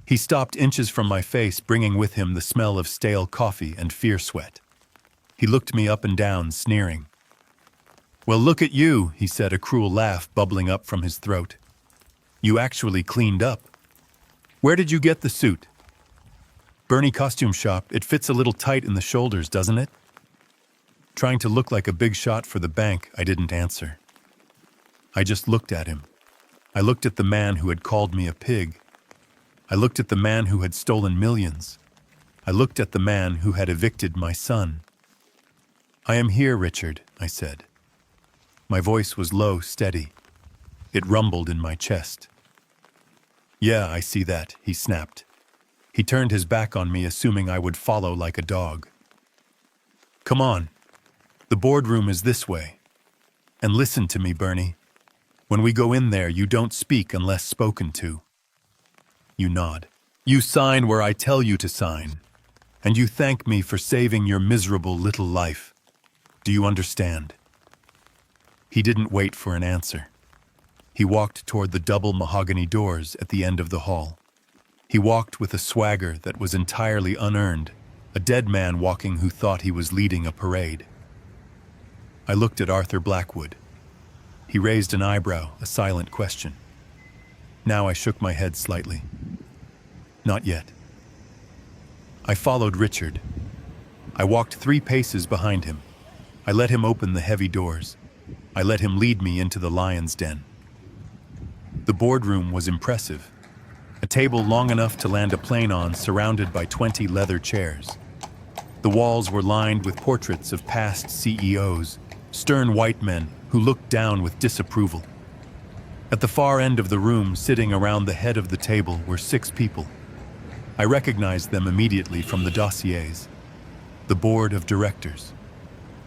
He stopped inches from my face, bringing with him the smell of stale coffee and fear sweat. He looked me up and down, sneering. "Well, look at you," he said, a cruel laugh bubbling up from his throat. "You actually cleaned up. Where did you get the suit?" "Bernie Costume Shop. It fits a little tight in the shoulders, doesn't it?" Trying to look like a big shot for the bank, I didn't answer. I just looked at him. I looked at the man who had called me a pig. I looked at the man who had stolen millions. I looked at the man who had evicted my son. "I am here, Richard," I said. My voice was low, steady. It rumbled in my chest. "Yeah, I see that," he snapped. He turned his back on me, assuming I would follow like a dog. "Come on. The boardroom is this way. And listen to me, Bernie. When we go in there, you don't speak unless spoken to." You nod. "You sign where I tell you to sign. And you thank me for saving your miserable little life. Do you understand?" He didn't wait for an answer. He walked toward the double mahogany doors at the end of the hall. He walked with a swagger that was entirely unearned, a dead man walking who thought he was leading a parade. I looked at Arthur Blackwood. He raised an eyebrow, a silent question. Now I shook my head slightly. Not yet. I followed Richard. I walked 3 paces behind him. I let him open the heavy doors. I let him lead me into the lion's den. The boardroom was impressive. A table long enough to land a plane on, surrounded by 20 leather chairs. The walls were lined with portraits of past CEOs, stern white men who looked down with disapproval. At the far end of the room, sitting around the head of the table, were 6 people. I recognized them immediately from the dossiers. The board of directors.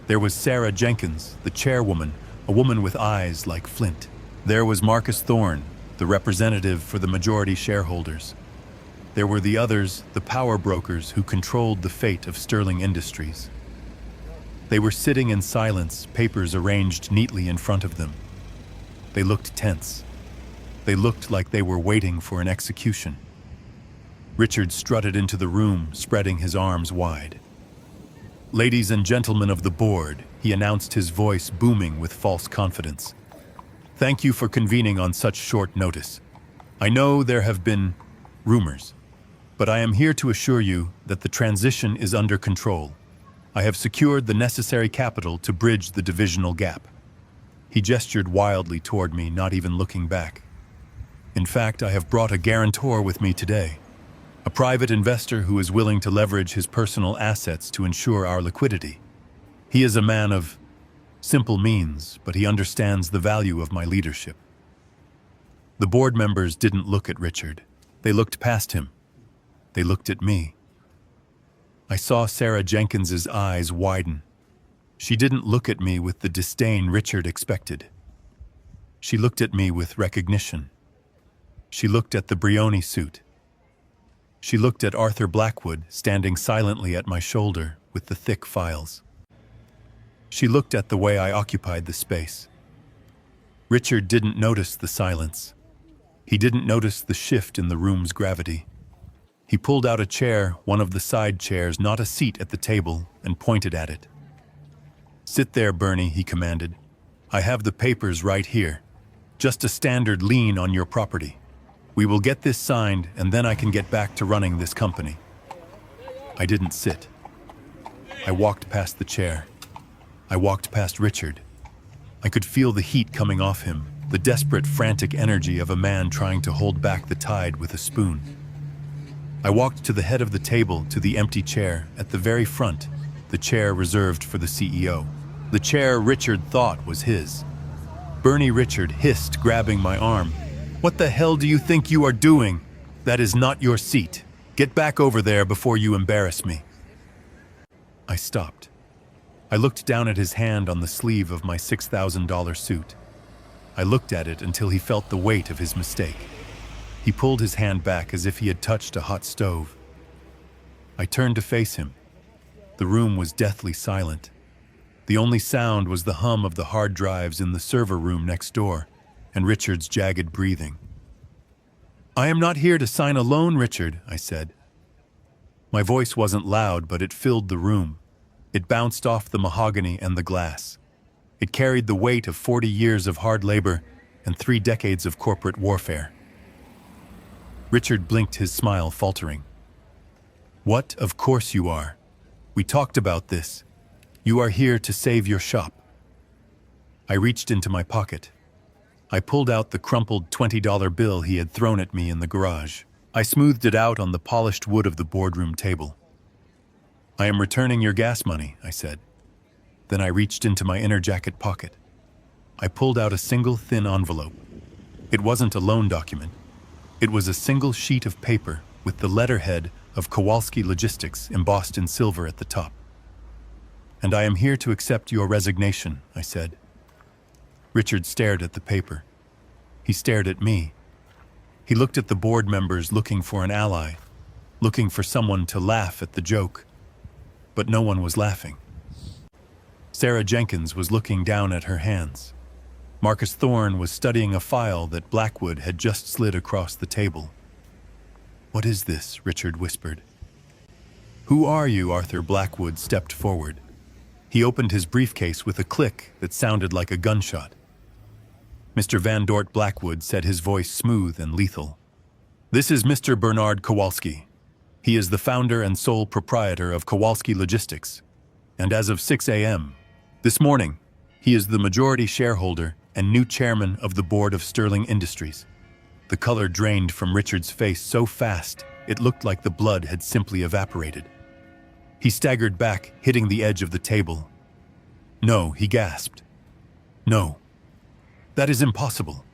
There was Sarah Jenkins, the chairwoman, a woman with eyes like flint. There was Marcus Thorne, the representative for the majority shareholders. There were the others, the power brokers who controlled the fate of Sterling Industries. They were sitting in silence, papers arranged neatly in front of them. They looked tense. They looked like they were waiting for an execution. Richard strutted into the room, spreading his arms wide. "Ladies and gentlemen of the board," he announced, his voice booming with false confidence. "Thank you for convening on such short notice. I know there have been rumors, but I am here to assure you that the transition is under control. I have secured the necessary capital to bridge the divisional gap." He gestured wildly toward me, not even looking back. "In fact, I have brought a guarantor with me today. A private investor who is willing to leverage his personal assets to ensure our liquidity. He is a man of simple means, but he understands the value of my leadership." The board members didn't look at Richard. They looked past him. They looked at me. I saw Sarah Jenkins's eyes widen. She didn't look at me with the disdain Richard expected. She looked at me with recognition. She looked at the Brioni suit. She looked at Arthur Blackwood, standing silently at my shoulder with the thick files. She looked at the way I occupied the space. Richard didn't notice the silence. He didn't notice the shift in the room's gravity. He pulled out a chair, one of the side chairs, not a seat at the table, and pointed at it. "Sit there, Bernie," he commanded. "I have the papers right here. Just a standard lien on your property. We will get this signed, and then I can get back to running this company." I didn't sit. I walked past the chair. I walked past Richard. I could feel the heat coming off him, the desperate, frantic energy of a man trying to hold back the tide with a spoon. I walked to the head of the table, to the empty chair, at the very front, the chair reserved for the CEO. The chair Richard thought was his. Bernie, Richard hissed, grabbing my arm. "What the hell do you think you are doing? That is not your seat. Get back over there before you embarrass me." I stopped. I looked down at his hand on the sleeve of my $6,000 suit. I looked at it until he felt the weight of his mistake. He pulled his hand back as if he had touched a hot stove. I turned to face him. The room was deathly silent. The only sound was the hum of the hard drives in the server room next door, and Richard's jagged breathing. I am not here to sign a loan, Richard, I said. My voice wasn't loud, but it filled the room. It bounced off the mahogany and the glass. It carried the weight of 40 years of hard labor and 3 decades of corporate warfare. Richard blinked, his smile faltering. What? Of course you are. We talked about this. You are here to save your shop. I reached into my pocket. I pulled out the crumpled $20 bill he had thrown at me in the garage. I smoothed it out on the polished wood of the boardroom table. I am returning your gas money, I said. Then I reached into my inner jacket pocket. I pulled out a single thin envelope. It wasn't a loan document. It was a single sheet of paper with the letterhead of Kowalski Logistics embossed in silver at the top. And I am here to accept your resignation, I said. Richard stared at the paper. He stared at me. He looked at the board members, looking for an ally, looking for someone to laugh at the joke. But no one was laughing. Sarah Jenkins was looking down at her hands. Marcus Thorne was studying a file that Blackwood had just slid across the table. What is this? Richard whispered. Who are you? Arthur Blackwood stepped forward. He opened his briefcase with a click that sounded like a gunshot. Mr. Van Dort Blackwood said, his voice smooth and lethal. This is Mr. Bernard Kowalski. He is the founder and sole proprietor of Kowalski Logistics. And as of 6 a.m. this morning, he is the majority shareholder and new chairman of the board of Sterling Industries. The color drained from Richard's face so fast, it looked like the blood had simply evaporated. He staggered back, hitting the edge of the table. No, he gasped. No. That is impossible.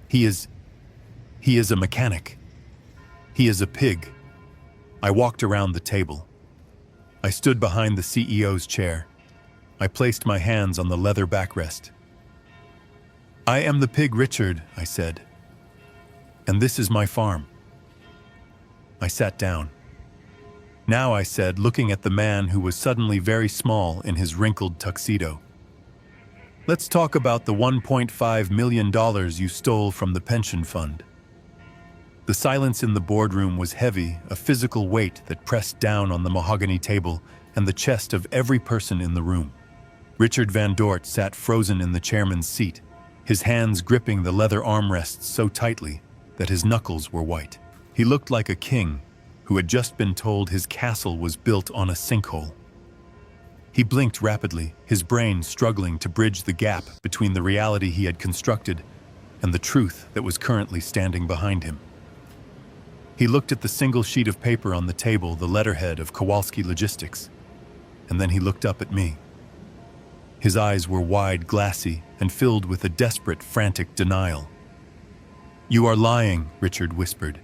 He is a mechanic. He is a pig. I walked around the table. I stood behind the CEO's chair. I placed my hands on the leather backrest. I am the pig, Richard, I said. And this is my farm. I sat down. Now, I said, looking at the man who was suddenly very small in his wrinkled tuxedo. Let's talk about the $1.5 million you stole from the pension fund. The silence in the boardroom was heavy, a physical weight that pressed down on the mahogany table and the chest of every person in the room. Richard Van Dort sat frozen in the chairman's seat, his hands gripping the leather armrests so tightly that his knuckles were white. He looked like a king who had just been told his castle was built on a sinkhole. He blinked rapidly, his brain struggling to bridge the gap between the reality he had constructed and the truth that was currently standing behind him. He looked at the single sheet of paper on the table, the letterhead of Kowalski Logistics, and then he looked up at me. His eyes were wide, glassy, and filled with a desperate, frantic denial. You are lying, Richard whispered.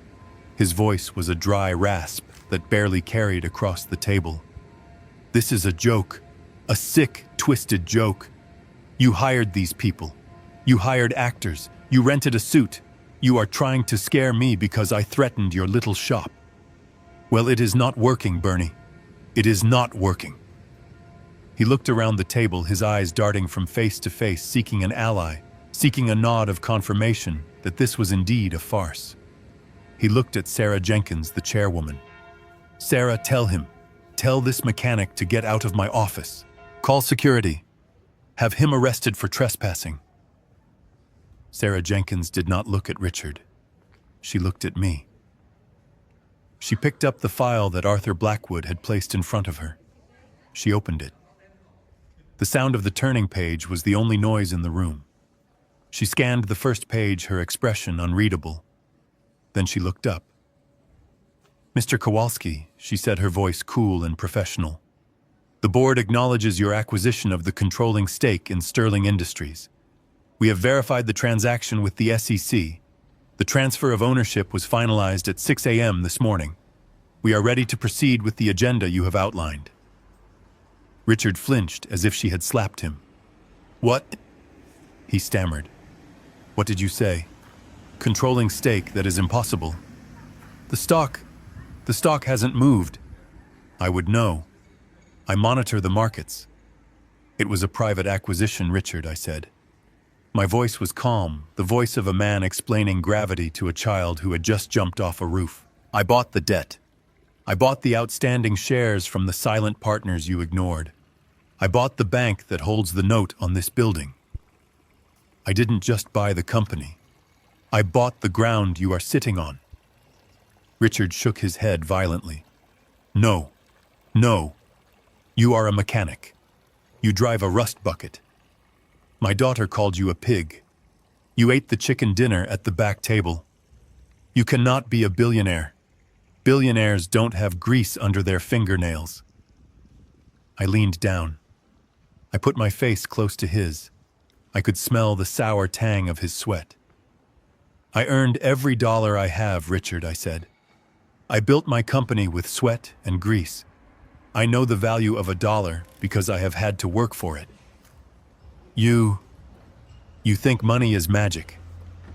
His voice was a dry rasp that barely carried across the table. This is a joke, a sick, twisted joke. You hired these people. You hired actors. You rented a suit. You are trying to scare me because I threatened your little shop. Well, it is not working, Bernie. It is not working. He looked around the table, his eyes darting from face to face, seeking an ally, seeking a nod of confirmation that this was indeed a farce. He looked at Sarah Jenkins, the chairwoman. Sarah, tell him. Tell this mechanic to get out of my office. Call security. Have him arrested for trespassing. Sarah Jenkins did not look at Richard. She looked at me. She picked up the file that Arthur Blackwood had placed in front of her. She opened it. The sound of the turning page was the only noise in the room. She scanned the first page, her expression unreadable. Then she looked up. Mr. Kowalski, she said, her voice cool and professional. The board acknowledges your acquisition of the controlling stake in Sterling Industries. We have verified the transaction with the SEC. The transfer of ownership was finalized at 6 a.m. this morning. We are ready to proceed with the agenda you have outlined. Richard flinched as if she had slapped him. What? He stammered. What did you say? Controlling stake, that is impossible. The stock hasn't moved. I would know. I monitor the markets. It was a private acquisition, Richard, I said. My voice was calm, the voice of a man explaining gravity to a child who had just jumped off a roof. I bought the debt. I bought the outstanding shares from the silent partners you ignored. I bought the bank that holds the note on this building. I didn't just buy the company. I bought the ground you are sitting on. Richard shook his head violently. No. No. You are a mechanic. You drive a rust bucket. My daughter called you a pig. You ate the chicken dinner at the back table. You cannot be a billionaire. Billionaires don't have grease under their fingernails. I leaned down. I put my face close to his. I could smell the sour tang of his sweat. I earned every dollar I have, Richard, I said. I built my company with sweat and grease. I know the value of $1 because I have had to work for it. You think money is magic.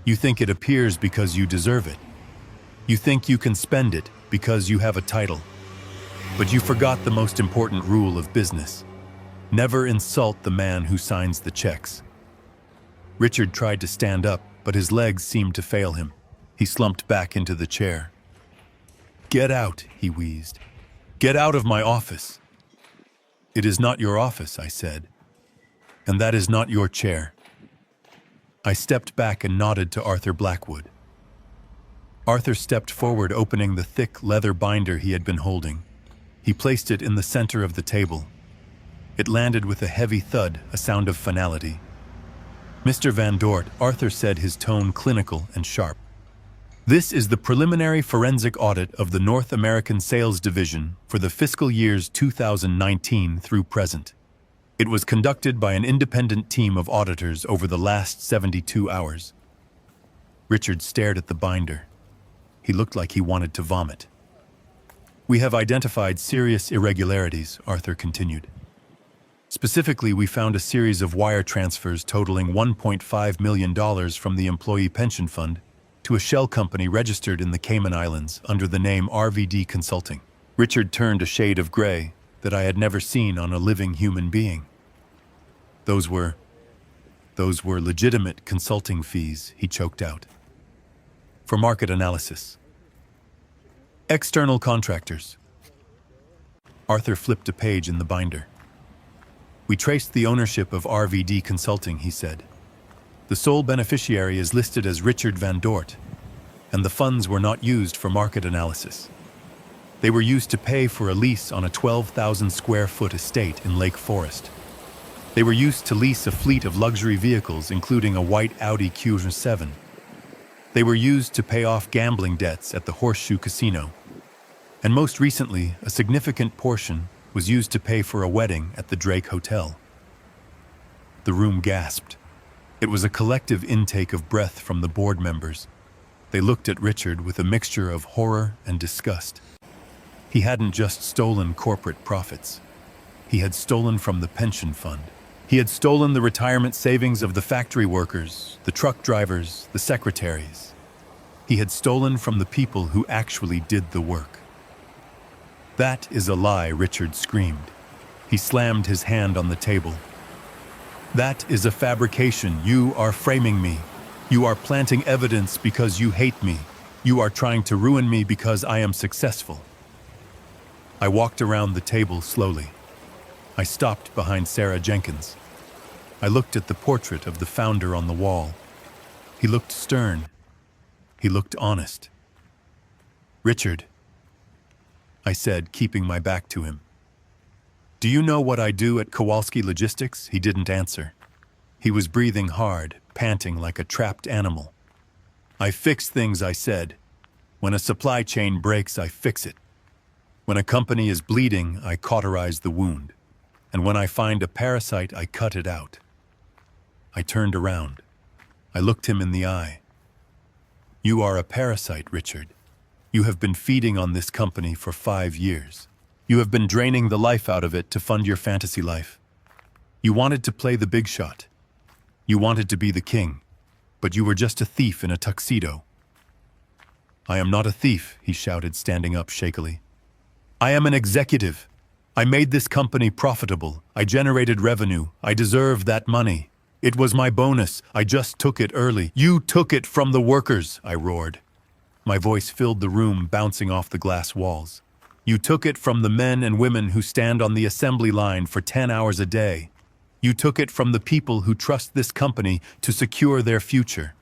You think it appears because you deserve it. You think you can spend it because you have a title. But you forgot the most important rule of business. Never insult the man who signs the checks. Richard tried to stand up, but his legs seemed to fail him. He slumped back into the chair. Get out, he wheezed. Get out of my office. It is not your office, I said. And that is not your chair. I stepped back and nodded to Arthur Blackwood. Arthur stepped forward, opening the thick leather binder he had been holding. He placed it in the center of the table. It landed with a heavy thud, a sound of finality. Mr. Van Dort, Arthur said, his tone clinical and sharp. This is the preliminary forensic audit of the North American Sales Division for the fiscal years 2019 through present. It was conducted by an independent team of auditors over the last 72 hours. Richard stared at the binder. He looked like he wanted to vomit. We have identified serious irregularities, Arthur continued. Specifically, we found a series of wire transfers totaling $1.5 million from the Employee Pension Fund to a shell company registered in the Cayman Islands under the name RVD Consulting. Richard turned a shade of gray that I had never seen on a living human being. Those were legitimate consulting fees, he choked out. For market analysis. External contractors. Arthur flipped a page in the binder. We traced the ownership of RVD Consulting, he said. The sole beneficiary is listed as Richard Van Dort, and the funds were not used for market analysis. They were used to pay for a lease on a 12,000 square foot estate in Lake Forest. They were used to lease a fleet of luxury vehicles, including a white Audi Q7. They were used to pay off gambling debts at the Horseshoe Casino. And most recently, a significant portion was used to pay for a wedding at the Drake Hotel. The room gasped. It was a collective intake of breath from the board members. They looked at Richard with a mixture of horror and disgust. He hadn't just stolen corporate profits. He had stolen from the pension fund. He had stolen the retirement savings of the factory workers, the truck drivers, the secretaries. He had stolen from the people who actually did the work. That is a lie, Richard screamed. He slammed his hand on the table. That is a fabrication. You are framing me. You are planting evidence because you hate me. You are trying to ruin me because I am successful. I walked around the table slowly. I stopped behind Sarah Jenkins. I looked at the portrait of the founder on the wall. He looked stern. He looked honest. Richard, I said, keeping my back to him. Do you know what I do at Kowalski Logistics? He didn't answer. He was breathing hard, panting like a trapped animal. I fix things, I said. When a supply chain breaks, I fix it. When a company is bleeding, I cauterize the wound. And when I find a parasite, I cut it out. I turned around. I looked him in the eye. You are a parasite, Richard. You have been feeding on this company for 5 years. You have been draining the life out of it to fund your fantasy life. You wanted to play the big shot. You wanted to be the king, but you were just a thief in a tuxedo. I am not a thief, he shouted, standing up shakily. I am an executive. I made this company profitable. I generated revenue. I deserve that money. It was my bonus. I just took it early. You took it from the workers, I roared. My voice filled the room, bouncing off the glass walls. You took it from the men and women who stand on the assembly line for 10 hours a day. You took it from the people who trust this company to secure their future.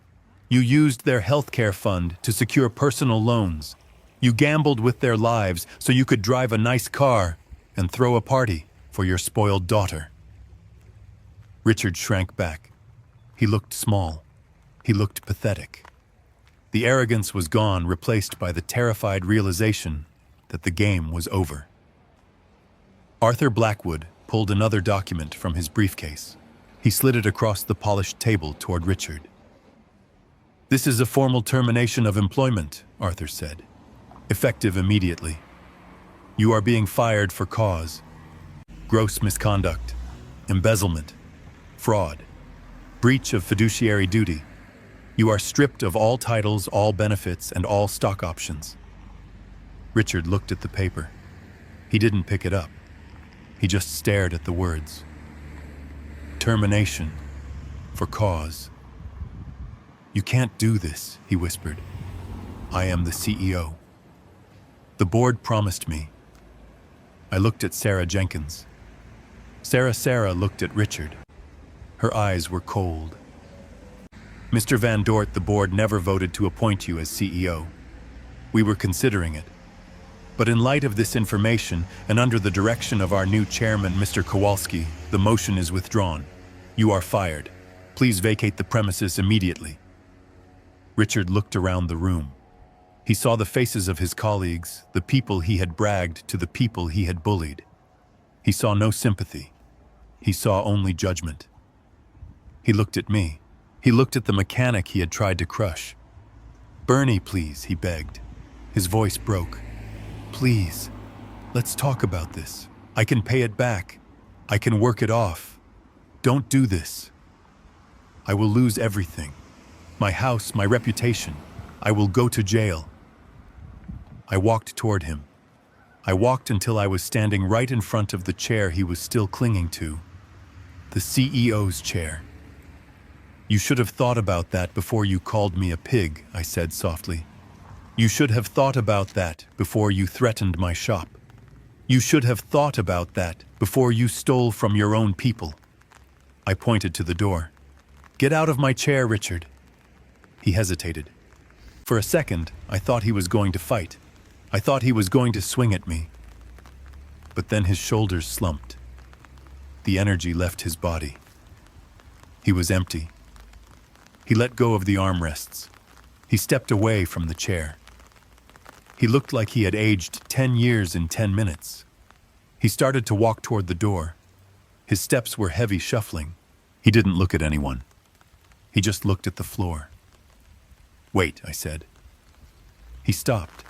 You used their healthcare fund to secure personal loans. You gambled with their lives so you could drive a nice car and throw a party for your spoiled daughter. Richard shrank back. He looked small. He looked pathetic. The arrogance was gone, replaced by the terrified realization that the game was over. Arthur Blackwood pulled another document from his briefcase. He slid it across the polished table toward Richard. This is a formal termination of employment, Arthur said. Effective immediately. You are being fired for cause: gross misconduct, embezzlement, fraud, breach of fiduciary duty. You are stripped of all titles, all benefits, and all stock options. Richard looked at the paper. He didn't pick it up. He just stared at the words. Termination for cause. You can't do this, he whispered. I am the CEO. The board promised me. I looked at Sarah Jenkins. Sarah looked at Richard. Her eyes were cold. Mr. Van Dort, the board never voted to appoint you as CEO. We were considering it. But in light of this information, and under the direction of our new chairman, Mr. Kowalski, the motion is withdrawn. You are fired. Please vacate the premises immediately. Richard looked around the room. He saw the faces of his colleagues, the people he had bragged to, the people he had bullied. He saw no sympathy. He saw only judgment. He looked at me. He looked at the mechanic he had tried to crush. Bernie, please, he begged. His voice broke. Please, let's talk about this. I can pay it back. I can work it off. Don't do this. I will lose everything. My house, my reputation. I will go to jail. I walked toward him. I walked until I was standing right in front of the chair he was still clinging to. The CEO's chair. You should have thought about that before you called me a pig, I said softly. You should have thought about that before you threatened my shop. You should have thought about that before you stole from your own people. I pointed to the door. Get out of my chair, Richard. He hesitated. For a second, I thought he was going to fight. I thought he was going to swing at me. But then his shoulders slumped. The energy left his body. He was empty. He let go of the armrests. He stepped away from the chair. He looked like he had aged 10 years in 10 minutes. He started to walk toward the door. His steps were heavy, shuffling. He didn't look at anyone. He just looked at the floor. Wait, I said. He stopped.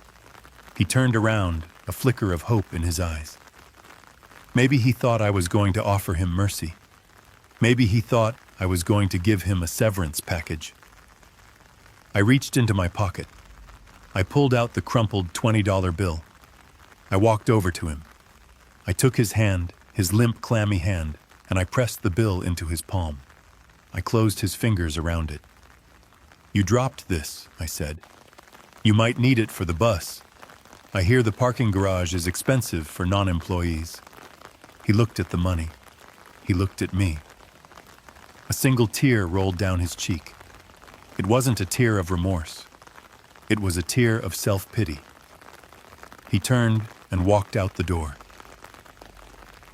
He turned around, a flicker of hope in his eyes. Maybe he thought I was going to offer him mercy. Maybe he thought I was going to give him a severance package. I reached into my pocket. I pulled out the crumpled $20 bill. I walked over to him. I took his hand, his limp, clammy hand, and I pressed the bill into his palm. I closed his fingers around it. You dropped this, I said. You might need it for the bus. I hear the parking garage is expensive for non-employees. He looked at the money. He looked at me. A single tear rolled down his cheek. It wasn't a tear of remorse. It was a tear of self-pity. He turned and walked out the door.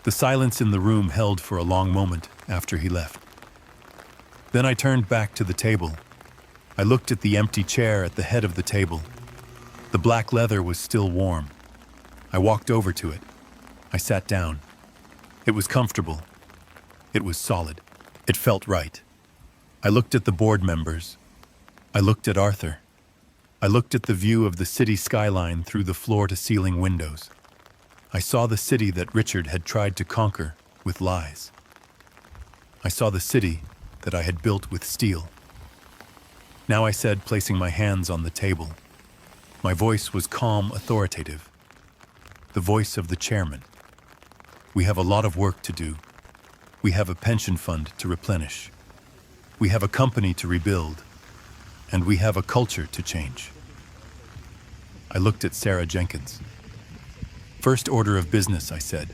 The silence in the room held for a long moment after he left. Then I turned back to the table. I looked at the empty chair at the head of the table. The black leather was still warm. I walked over to it. I sat down. It was comfortable. It was solid. It felt right. I looked at the board members. I looked at Arthur. I looked at the view of the city skyline through the floor-to-ceiling windows. I saw the city that Richard had tried to conquer with lies. I saw the city that I had built with steel. Now I said, placing my hands on the table. My voice was calm, authoritative. The voice of the chairman. We have a lot of work to do. We have a pension fund to replenish. We have a company to rebuild, and we have a culture to change. I looked at Sarah Jenkins. First order of business, I said.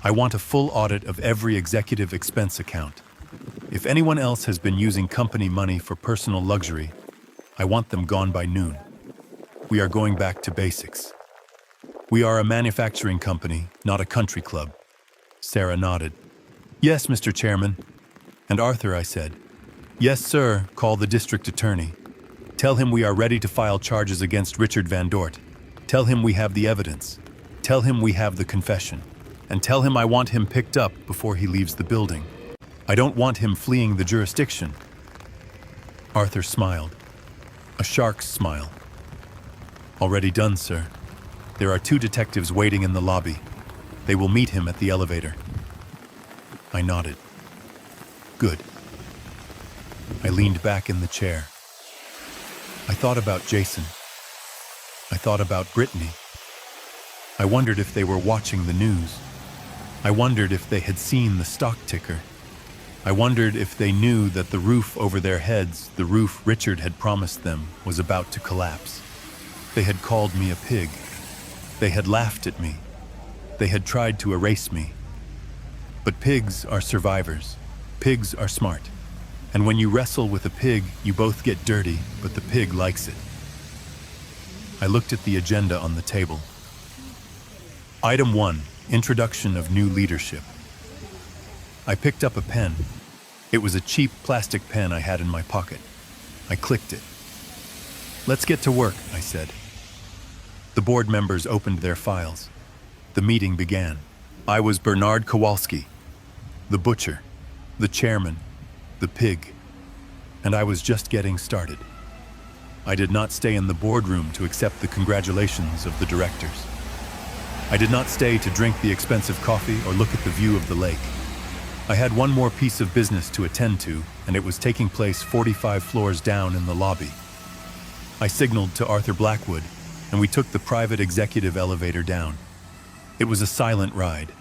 I want a full audit of every executive expense account. If anyone else has been using company money for personal luxury, I want them gone by noon. We are going back to basics. We are a manufacturing company, not a country club. Sarah nodded. Yes, Mr. Chairman. And Arthur, I said. Yes, sir, call the district attorney. Tell him we are ready to file charges against Richard Van Dort. Tell him we have the evidence. Tell him we have the confession. And tell him I want him picked up before he leaves the building. I don't want him fleeing the jurisdiction. Arthur smiled. A shark's smile. Already done, sir. There are 2 detectives waiting in the lobby. They will meet him at the elevator. I nodded. Good. I leaned back in the chair. I thought about Jason. I thought about Brittany. I wondered if they were watching the news. I wondered if they had seen the stock ticker. I wondered if they knew that the roof over their heads, the roof Richard had promised them, was about to collapse. They had called me a pig. They had laughed at me. They had tried to erase me. But pigs are survivors. Pigs are smart. And when you wrestle with a pig, you both get dirty, but the pig likes it. I looked at the agenda on the table. Item 1, Introduction of New Leadership. I picked up a pen. It was a cheap plastic pen I had in my pocket. I clicked it. Let's get to work, I said. The board members opened their files. The meeting began. I was Bernard Kowalski, the butcher, the chairman, the pig, and I was just getting started. I did not stay in the boardroom to accept the congratulations of the directors. I did not stay to drink the expensive coffee or look at the view of the lake. I had one more piece of business to attend to, and it was taking place 45 floors down in the lobby. I signaled to Arthur Blackwood, and we took the private executive elevator down. It was a silent ride.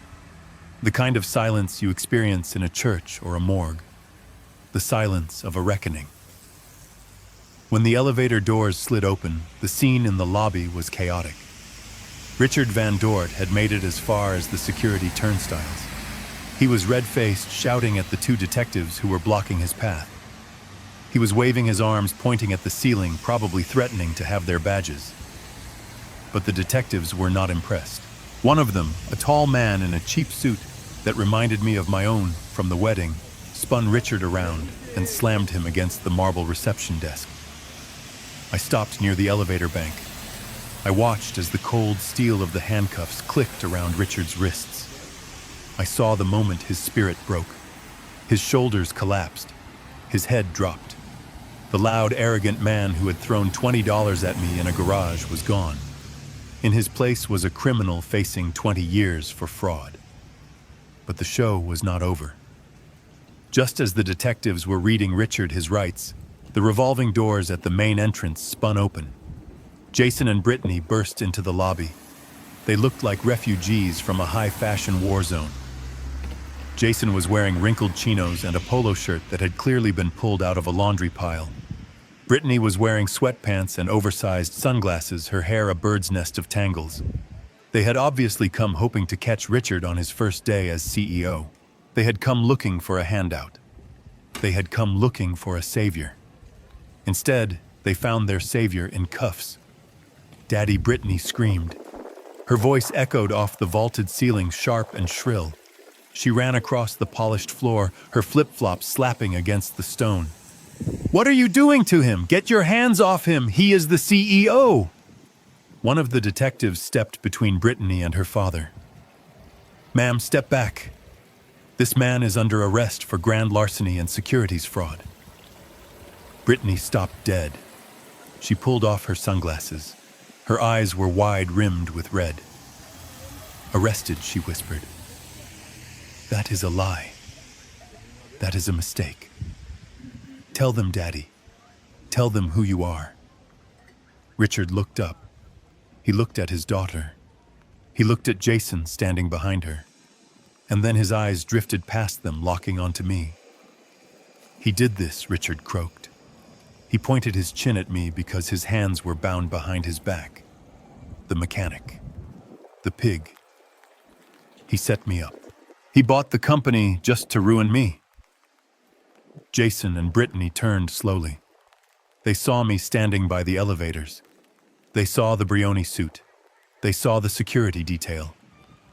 The kind of silence you experience in a church or a morgue. The silence of a reckoning. When the elevator doors slid open, the scene in the lobby was chaotic. Richard Van Dort had made it as far as the security turnstiles. He was red-faced, shouting at the 2 detectives who were blocking his path. He was waving his arms, pointing at the ceiling, probably threatening to have their badges. But the detectives were not impressed. One of them, a tall man in a cheap suit that reminded me of my own from the wedding, spun Richard around and slammed him against the marble reception desk. I stopped near the elevator bank. I watched as the cold steel of the handcuffs clicked around Richard's wrists. I saw the moment his spirit broke. His shoulders collapsed. His head dropped. The loud, arrogant man who had thrown $20 at me in a garage was gone. In his place was a criminal facing 20 years for fraud. But the show was not over. Just as the detectives were reading Richard his rights, the revolving doors at the main entrance spun open. Jason and Brittany burst into the lobby. They looked like refugees from a high-fashion war zone. Jason was wearing wrinkled chinos and a polo shirt that had clearly been pulled out of a laundry pile. Brittany was wearing sweatpants and oversized sunglasses, her hair a bird's nest of tangles. They had obviously come hoping to catch Richard on his first day as CEO. They had come looking for a handout. They had come looking for a savior. Instead, they found their savior in cuffs. Daddy Brittany screamed. Her voice echoed off the vaulted ceiling, sharp and shrill. She ran across the polished floor, her flip-flops slapping against the stone. "What are you doing to him? Get your hands off him! He is the CEO!" One of the detectives stepped between Brittany and her father. "Ma'am, step back. This man is under arrest for grand larceny and securities fraud." Brittany stopped dead. She pulled off her sunglasses. Her eyes were wide-rimmed with red. "Arrested," she whispered. "That is a lie. That is a mistake. Tell them, Daddy. Tell them who you are." Richard looked up. He looked at his daughter. He looked at Jason standing behind her. And then his eyes drifted past them, locking onto me. He did this, Richard croaked. He pointed his chin at me because his hands were bound behind his back. The mechanic. The pig. He set me up. He bought the company just to ruin me. Jason and Brittany turned slowly. They saw me standing by the elevators. They saw the Brioni suit. They saw the security detail.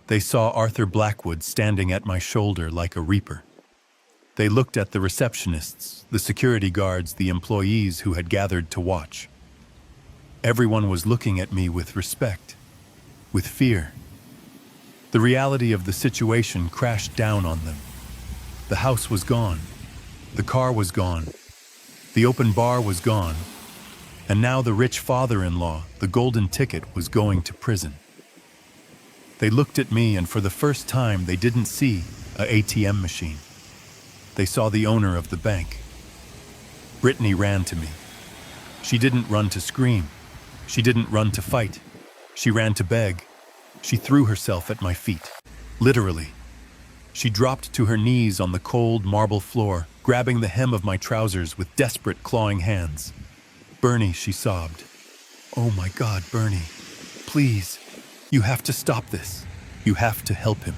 They saw Arthur Blackwood standing at my shoulder like a reaper. They looked at the receptionists, the security guards, the employees who had gathered to watch. Everyone was looking at me with respect, with fear. The reality of the situation crashed down on them. The house was gone. The car was gone. The open bar was gone. And now the rich father-in-law, the golden ticket, was going to prison. They looked at me, and for the first time they didn't see an ATM machine. They saw the owner of the bank. Brittany ran to me. She didn't run to scream. She didn't run to fight. She ran to beg. She threw herself at my feet. Literally. She dropped to her knees on the cold marble floor, grabbing the hem of my trousers with desperate clawing hands. "Bernie," she sobbed. "Oh my God, Bernie. Please. You have to stop this. You have to help him.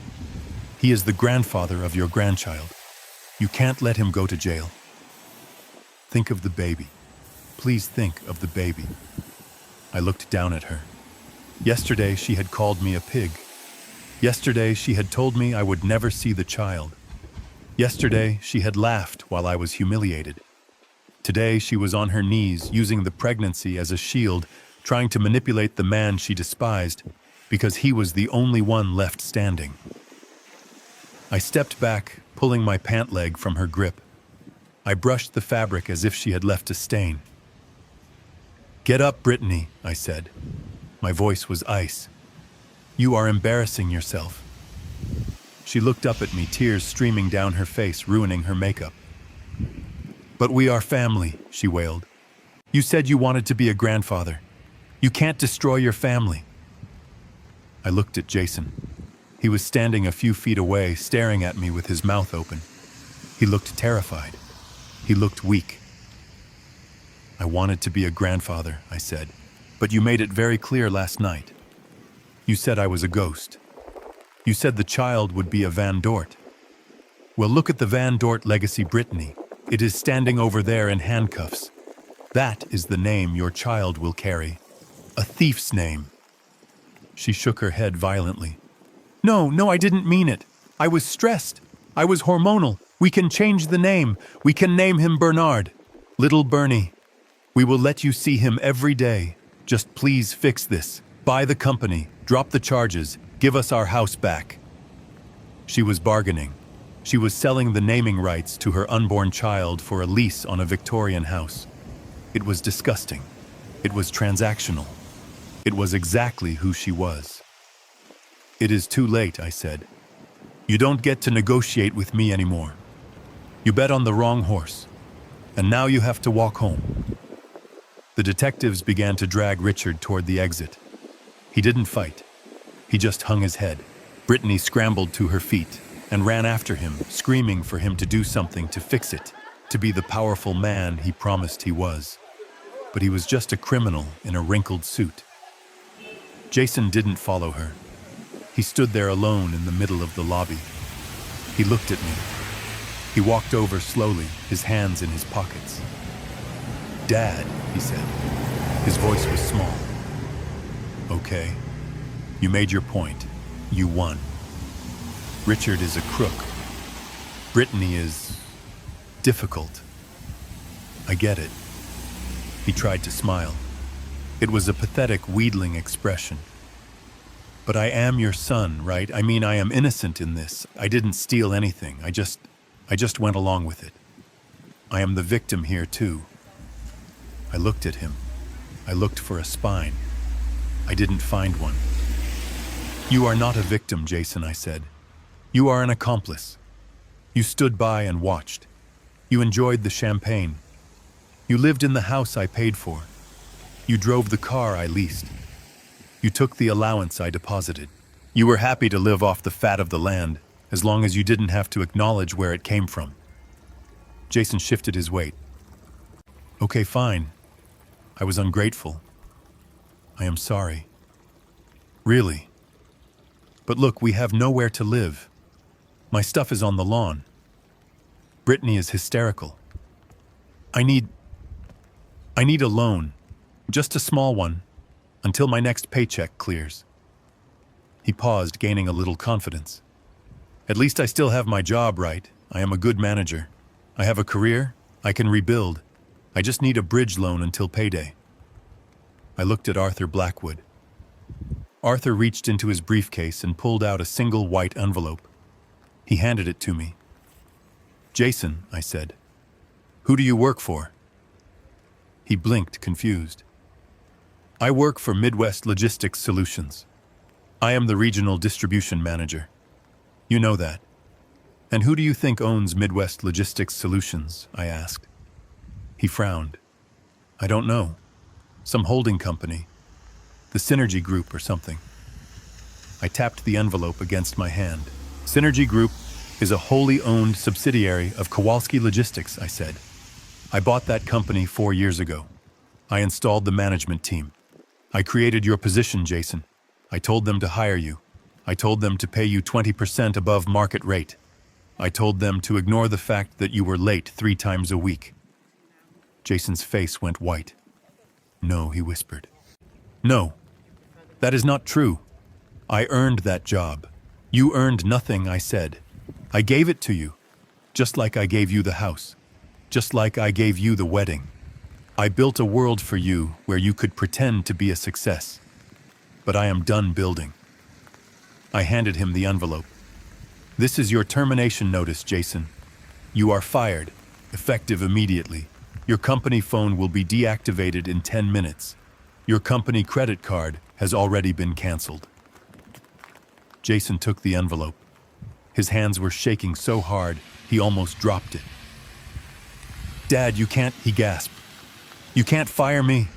He is the grandfather of your grandchild. You can't let him go to jail. Think of the baby. Please think of the baby." I looked down at her. Yesterday she had called me a pig. Yesterday she had told me I would never see the child. Yesterday she had laughed while I was humiliated. Today she was on her knees, using the pregnancy as a shield, trying to manipulate the man she despised, because he was the only one left standing. I stepped back, pulling my pant leg from her grip. I brushed the fabric as if she had left a stain. "Get up, Brittany," I said. My voice was ice. "You are embarrassing yourself." She looked up at me, tears streaming down her face, ruining her makeup. "But we are family," she wailed. "You said you wanted to be a grandfather. You can't destroy your family." I looked at Jason. He was standing a few feet away, staring at me with his mouth open. He looked terrified. He looked weak. "I wanted to be a grandfather," I said, "but you made it very clear last night. You said I was a ghost. You said the child would be a Van Dort. Well, look at the Van Dort legacy, Brittany. It is standing over there in handcuffs. That is the name your child will carry. A thief's name." She shook her head violently. No, I didn't mean it. I was stressed. I was hormonal. We can change the name. We can name him Bernard. Little Bernie. We will let you see him every day. Just please fix this. Buy the company. Drop the charges. Give us our house back." She was bargaining. She was selling the naming rights to her unborn child for a lease on a Victorian house. It was disgusting. It was transactional. It was exactly who she was. "It is too late," I said. "You don't get to negotiate with me anymore. You bet on the wrong horse. And now you have to walk home." The detectives began to drag Richard toward the exit. He didn't fight. He just hung his head. Brittany scrambled to her feet and ran after him, screaming for him to do something to fix it, to be the powerful man he promised he was. But he was just a criminal in a wrinkled suit. Jason didn't follow her. He stood there alone in the middle of the lobby. He looked at me. He walked over slowly, his hands in his pockets. "Dad," he said. His voice was small. "Okay. You made your point. You won. Richard is a crook. Brittany is difficult. I get it." He tried to smile. It was a pathetic, wheedling expression. "But I am your son, right? I mean, I am innocent in this. I didn't steal anything. I just went along with it. I am the victim here, too." I looked at him. I looked for a spine. I didn't find one. "You are not a victim, Jason," I said. "You are an accomplice. You stood by and watched. You enjoyed the champagne. You lived in the house I paid for. You drove the car I leased. You took the allowance I deposited. You were happy to live off the fat of the land, as long as you didn't have to acknowledge where it came from. Jason shifted his weight. Okay, fine. I was ungrateful. I am sorry. Really? But look, we have nowhere to live. My stuff is on the lawn. Brittany is hysterical. I need a loan. Just a small one. Until my next paycheck clears. He paused, gaining a little confidence. At least I still have my job, right? I am a good manager. I have a career. I can rebuild. I just need a bridge loan until payday. I looked at Arthur Blackwood. Arthur reached into his briefcase and pulled out a single white envelope. He handed it to me. Jason, I said. Who do you work for? He blinked, confused. I work for Midwest Logistics Solutions. I am the regional distribution manager. You know that. And who do you think owns Midwest Logistics Solutions? I asked. He frowned. I don't know. Some holding company. The Synergy Group or something. I tapped the envelope against my hand. Synergy Group is a wholly owned subsidiary of Kowalski Logistics, I said. I bought that company 4 years ago. I installed the management team. I created your position, Jason. I told them to hire you. I told them to pay you 20% above market rate. I told them to ignore the fact that you were late 3 times a week. Jason's face went white. No, he whispered. No, that is not true. I earned that job. You earned nothing, I said. I gave it to you, just like I gave you the house, just like I gave you the wedding. I built a world for you where you could pretend to be a success. But I am done building. I handed him the envelope. This is your termination notice, Jason. You are fired, effective immediately. Your company phone will be deactivated in 10 minutes. Your company credit card has already been canceled. Jason took the envelope. His hands were shaking so hard, he almost dropped it. Dad, you can't, he gasped. You can't fire me.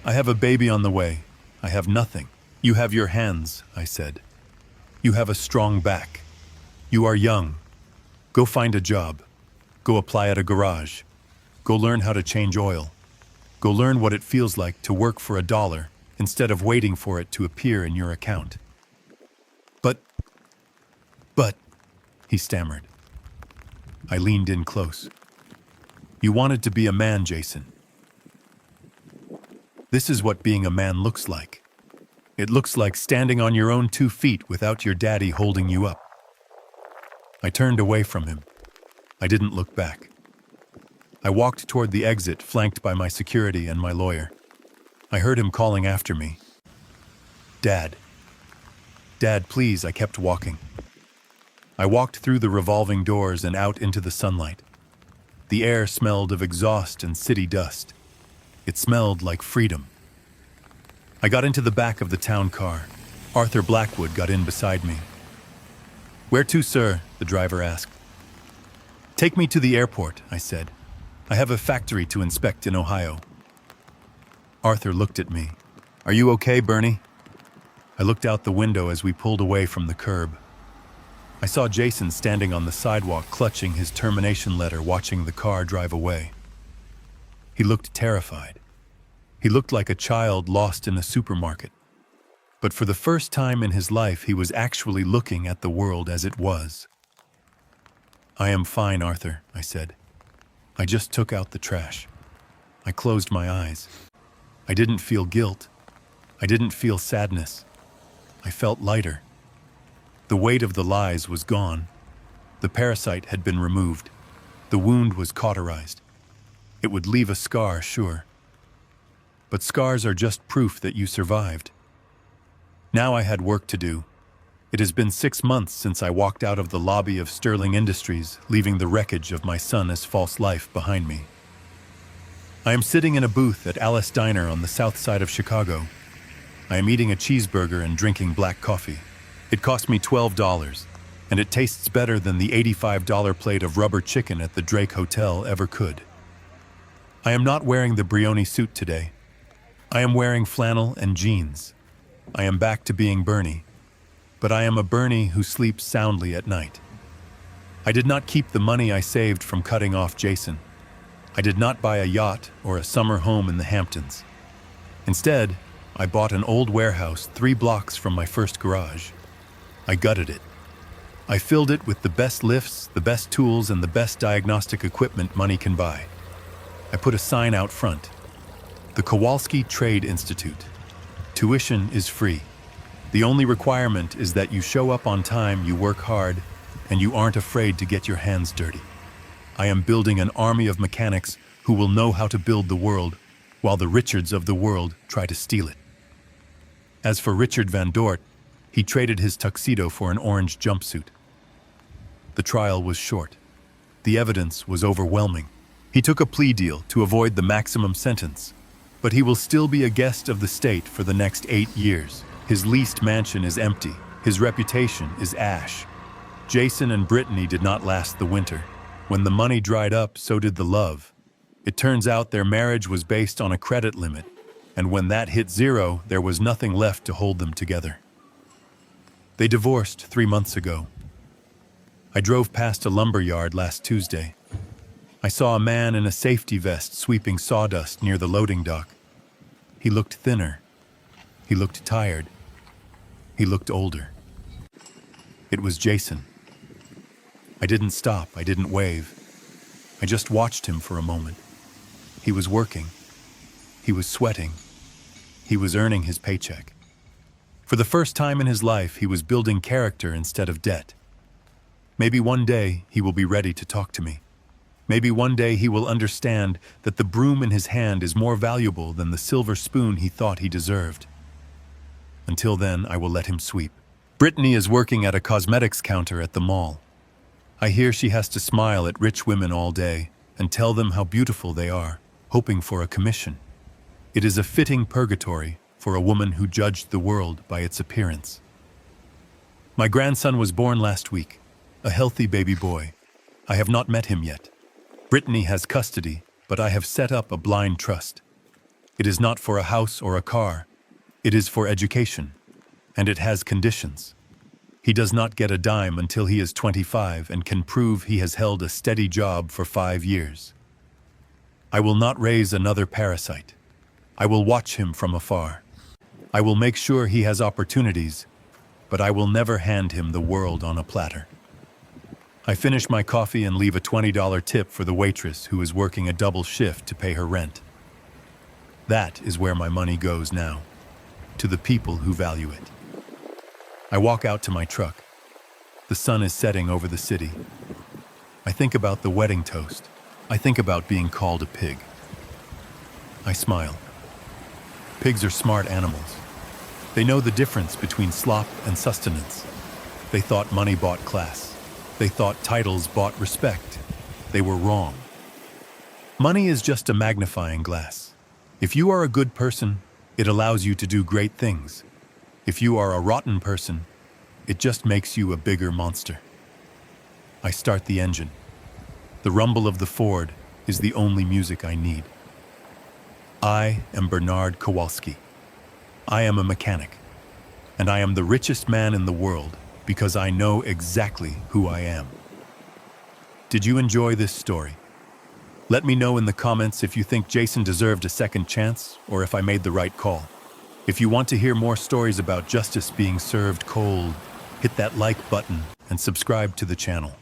I have a baby on the way. I have nothing. You have your hands, I said. You have a strong back. You are young. Go find a job. Go apply at a garage. Go learn how to change oil. Go learn what it feels like to work for $1 instead of waiting for it to appear in your account. But, he stammered. I leaned in close. You wanted to be a man, Jason. This is what being a man looks like. It looks like standing on your own 2 feet without your daddy holding you up. I turned away from him. I didn't look back. I walked toward the exit, flanked by my security and my lawyer. I heard him calling after me. Dad. Dad, please, I kept walking. I walked through the revolving doors and out into the sunlight. The air smelled of exhaust and city dust. It smelled like freedom. I got into the back of the town car. Arthur Blackwood got in beside me. Where to, sir? The driver asked. Take me to the airport, I said. I have a factory to inspect in Ohio. Arthur looked at me. Are you okay, Bernie? I looked out the window as we pulled away from the curb. I saw Jason standing on the sidewalk, clutching his termination letter, watching the car drive away. He looked terrified. He looked like a child lost in a supermarket. But for the first time in his life, he was actually looking at the world as it was. I am fine, Arthur, I said. I just took out the trash. I closed my eyes. I didn't feel guilt. I didn't feel sadness. I felt lighter. The weight of the lies was gone. The parasite had been removed. The wound was cauterized. It would leave a scar, sure. But scars are just proof that you survived. Now I had work to do. It has been 6 months since I walked out of the lobby of Sterling Industries, leaving the wreckage of my son as false life behind me. I am sitting in a booth at Alice Diner on the south side of Chicago. I am eating a cheeseburger and drinking black coffee. It cost me $12, and it tastes better than the $85 plate of rubber chicken at the Drake Hotel ever could. I am not wearing the Brioni suit today. I am wearing flannel and jeans. I am back to being Bernie, but I am a Bernie who sleeps soundly at night. I did not keep the money I saved from cutting off Jason. I did not buy a yacht or a summer home in the Hamptons. Instead, I bought an old warehouse 3 blocks from my first garage. I gutted it. I filled it with the best lifts, the best tools, and the best diagnostic equipment money can buy. I put a sign out front. The Kowalski Trade Institute. Tuition is free. The only requirement is that you show up on time, you work hard, and you aren't afraid to get your hands dirty. I am building an army of mechanics who will know how to build the world, while the Richards of the world try to steal it. As for Richard Van Dort, he traded his tuxedo for an orange jumpsuit. The trial was short. The evidence was overwhelming. He took a plea deal to avoid the maximum sentence, but he will still be a guest of the state for the next 8 years. His leased mansion is empty. His reputation is ash. Jason and Brittany did not last the winter. When the money dried up, so did the love. It turns out their marriage was based on a credit limit, and when that hit zero, there was nothing left to hold them together. They divorced 3 months ago. I drove past a lumber yard last Tuesday. I saw a man in a safety vest sweeping sawdust near the loading dock. He looked thinner. He looked tired. He looked older. It was Jason. I didn't stop. I didn't wave. I just watched him for a moment. He was working. He was sweating. He was earning his paycheck. For the first time in his life, he was building character instead of debt. Maybe one day he will be ready to talk to me. Maybe one day he will understand that the broom in his hand is more valuable than the silver spoon he thought he deserved. Until then, I will let him sweep. Brittany is working at a cosmetics counter at the mall. I hear she has to smile at rich women all day and tell them how beautiful they are, hoping for a commission. It is a fitting purgatory for a woman who judged the world by its appearance. My grandson was born last week, a healthy baby boy. I have not met him yet. Brittany has custody, but I have set up a blind trust. It is not for a house or a car. It is for education, and it has conditions. He does not get a dime until he is 25 and can prove he has held a steady job for 5 years. I will not raise another parasite. I will watch him from afar. I will make sure he has opportunities, but I will never hand him the world on a platter. I finish my coffee and leave a $20 tip for the waitress who is working a double shift to pay her rent. That is where my money goes now, to the people who value it. I walk out to my truck. The sun is setting over the city. I think about the wedding toast. I think about being called a pig. I smile. Pigs are smart animals. They know the difference between slop and sustenance. They thought money bought class. They thought titles bought respect. They were wrong. Money is just a magnifying glass. If you are a good person, it allows you to do great things. If you are a rotten person, it just makes you a bigger monster. I start the engine. The rumble of the Ford is the only music I need. I am Bernard Kowalski. I am a mechanic, and I am the richest man in the world because I know exactly who I am. Did you enjoy this story? Let me know in the comments if you think Jason deserved a second chance or if I made the right call. If you want to hear more stories about justice being served cold, hit that like button and subscribe to the channel.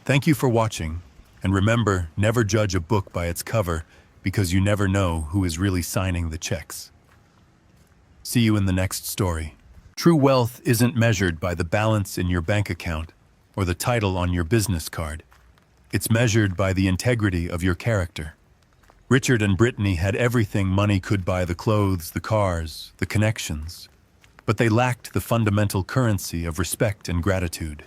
Thank you for watching, and remember, never judge a book by its cover because you never know who is really signing the checks. See you in the next story. True wealth isn't measured by the balance in your bank account or the title on your business card. It's measured by the integrity of your character. Richard and Brittany had everything money could buy: the clothes, the cars, the connections. But they lacked the fundamental currency of respect and gratitude.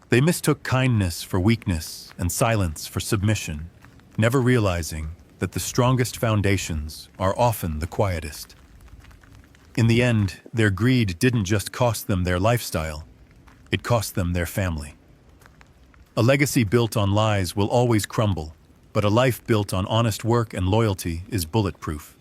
They mistook kindness for weakness and silence for submission, never realizing that the strongest foundations are often the quietest. In the end, their greed didn't just cost them their lifestyle, it cost them their family. A legacy built on lies will always crumble, but a life built on honest work and loyalty is bulletproof.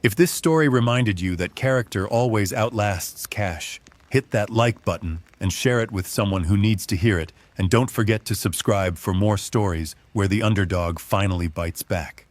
If this story reminded you that character always outlasts cash, hit that like button and share it with someone who needs to hear it, and don't forget to subscribe for more stories where the underdog finally bites back.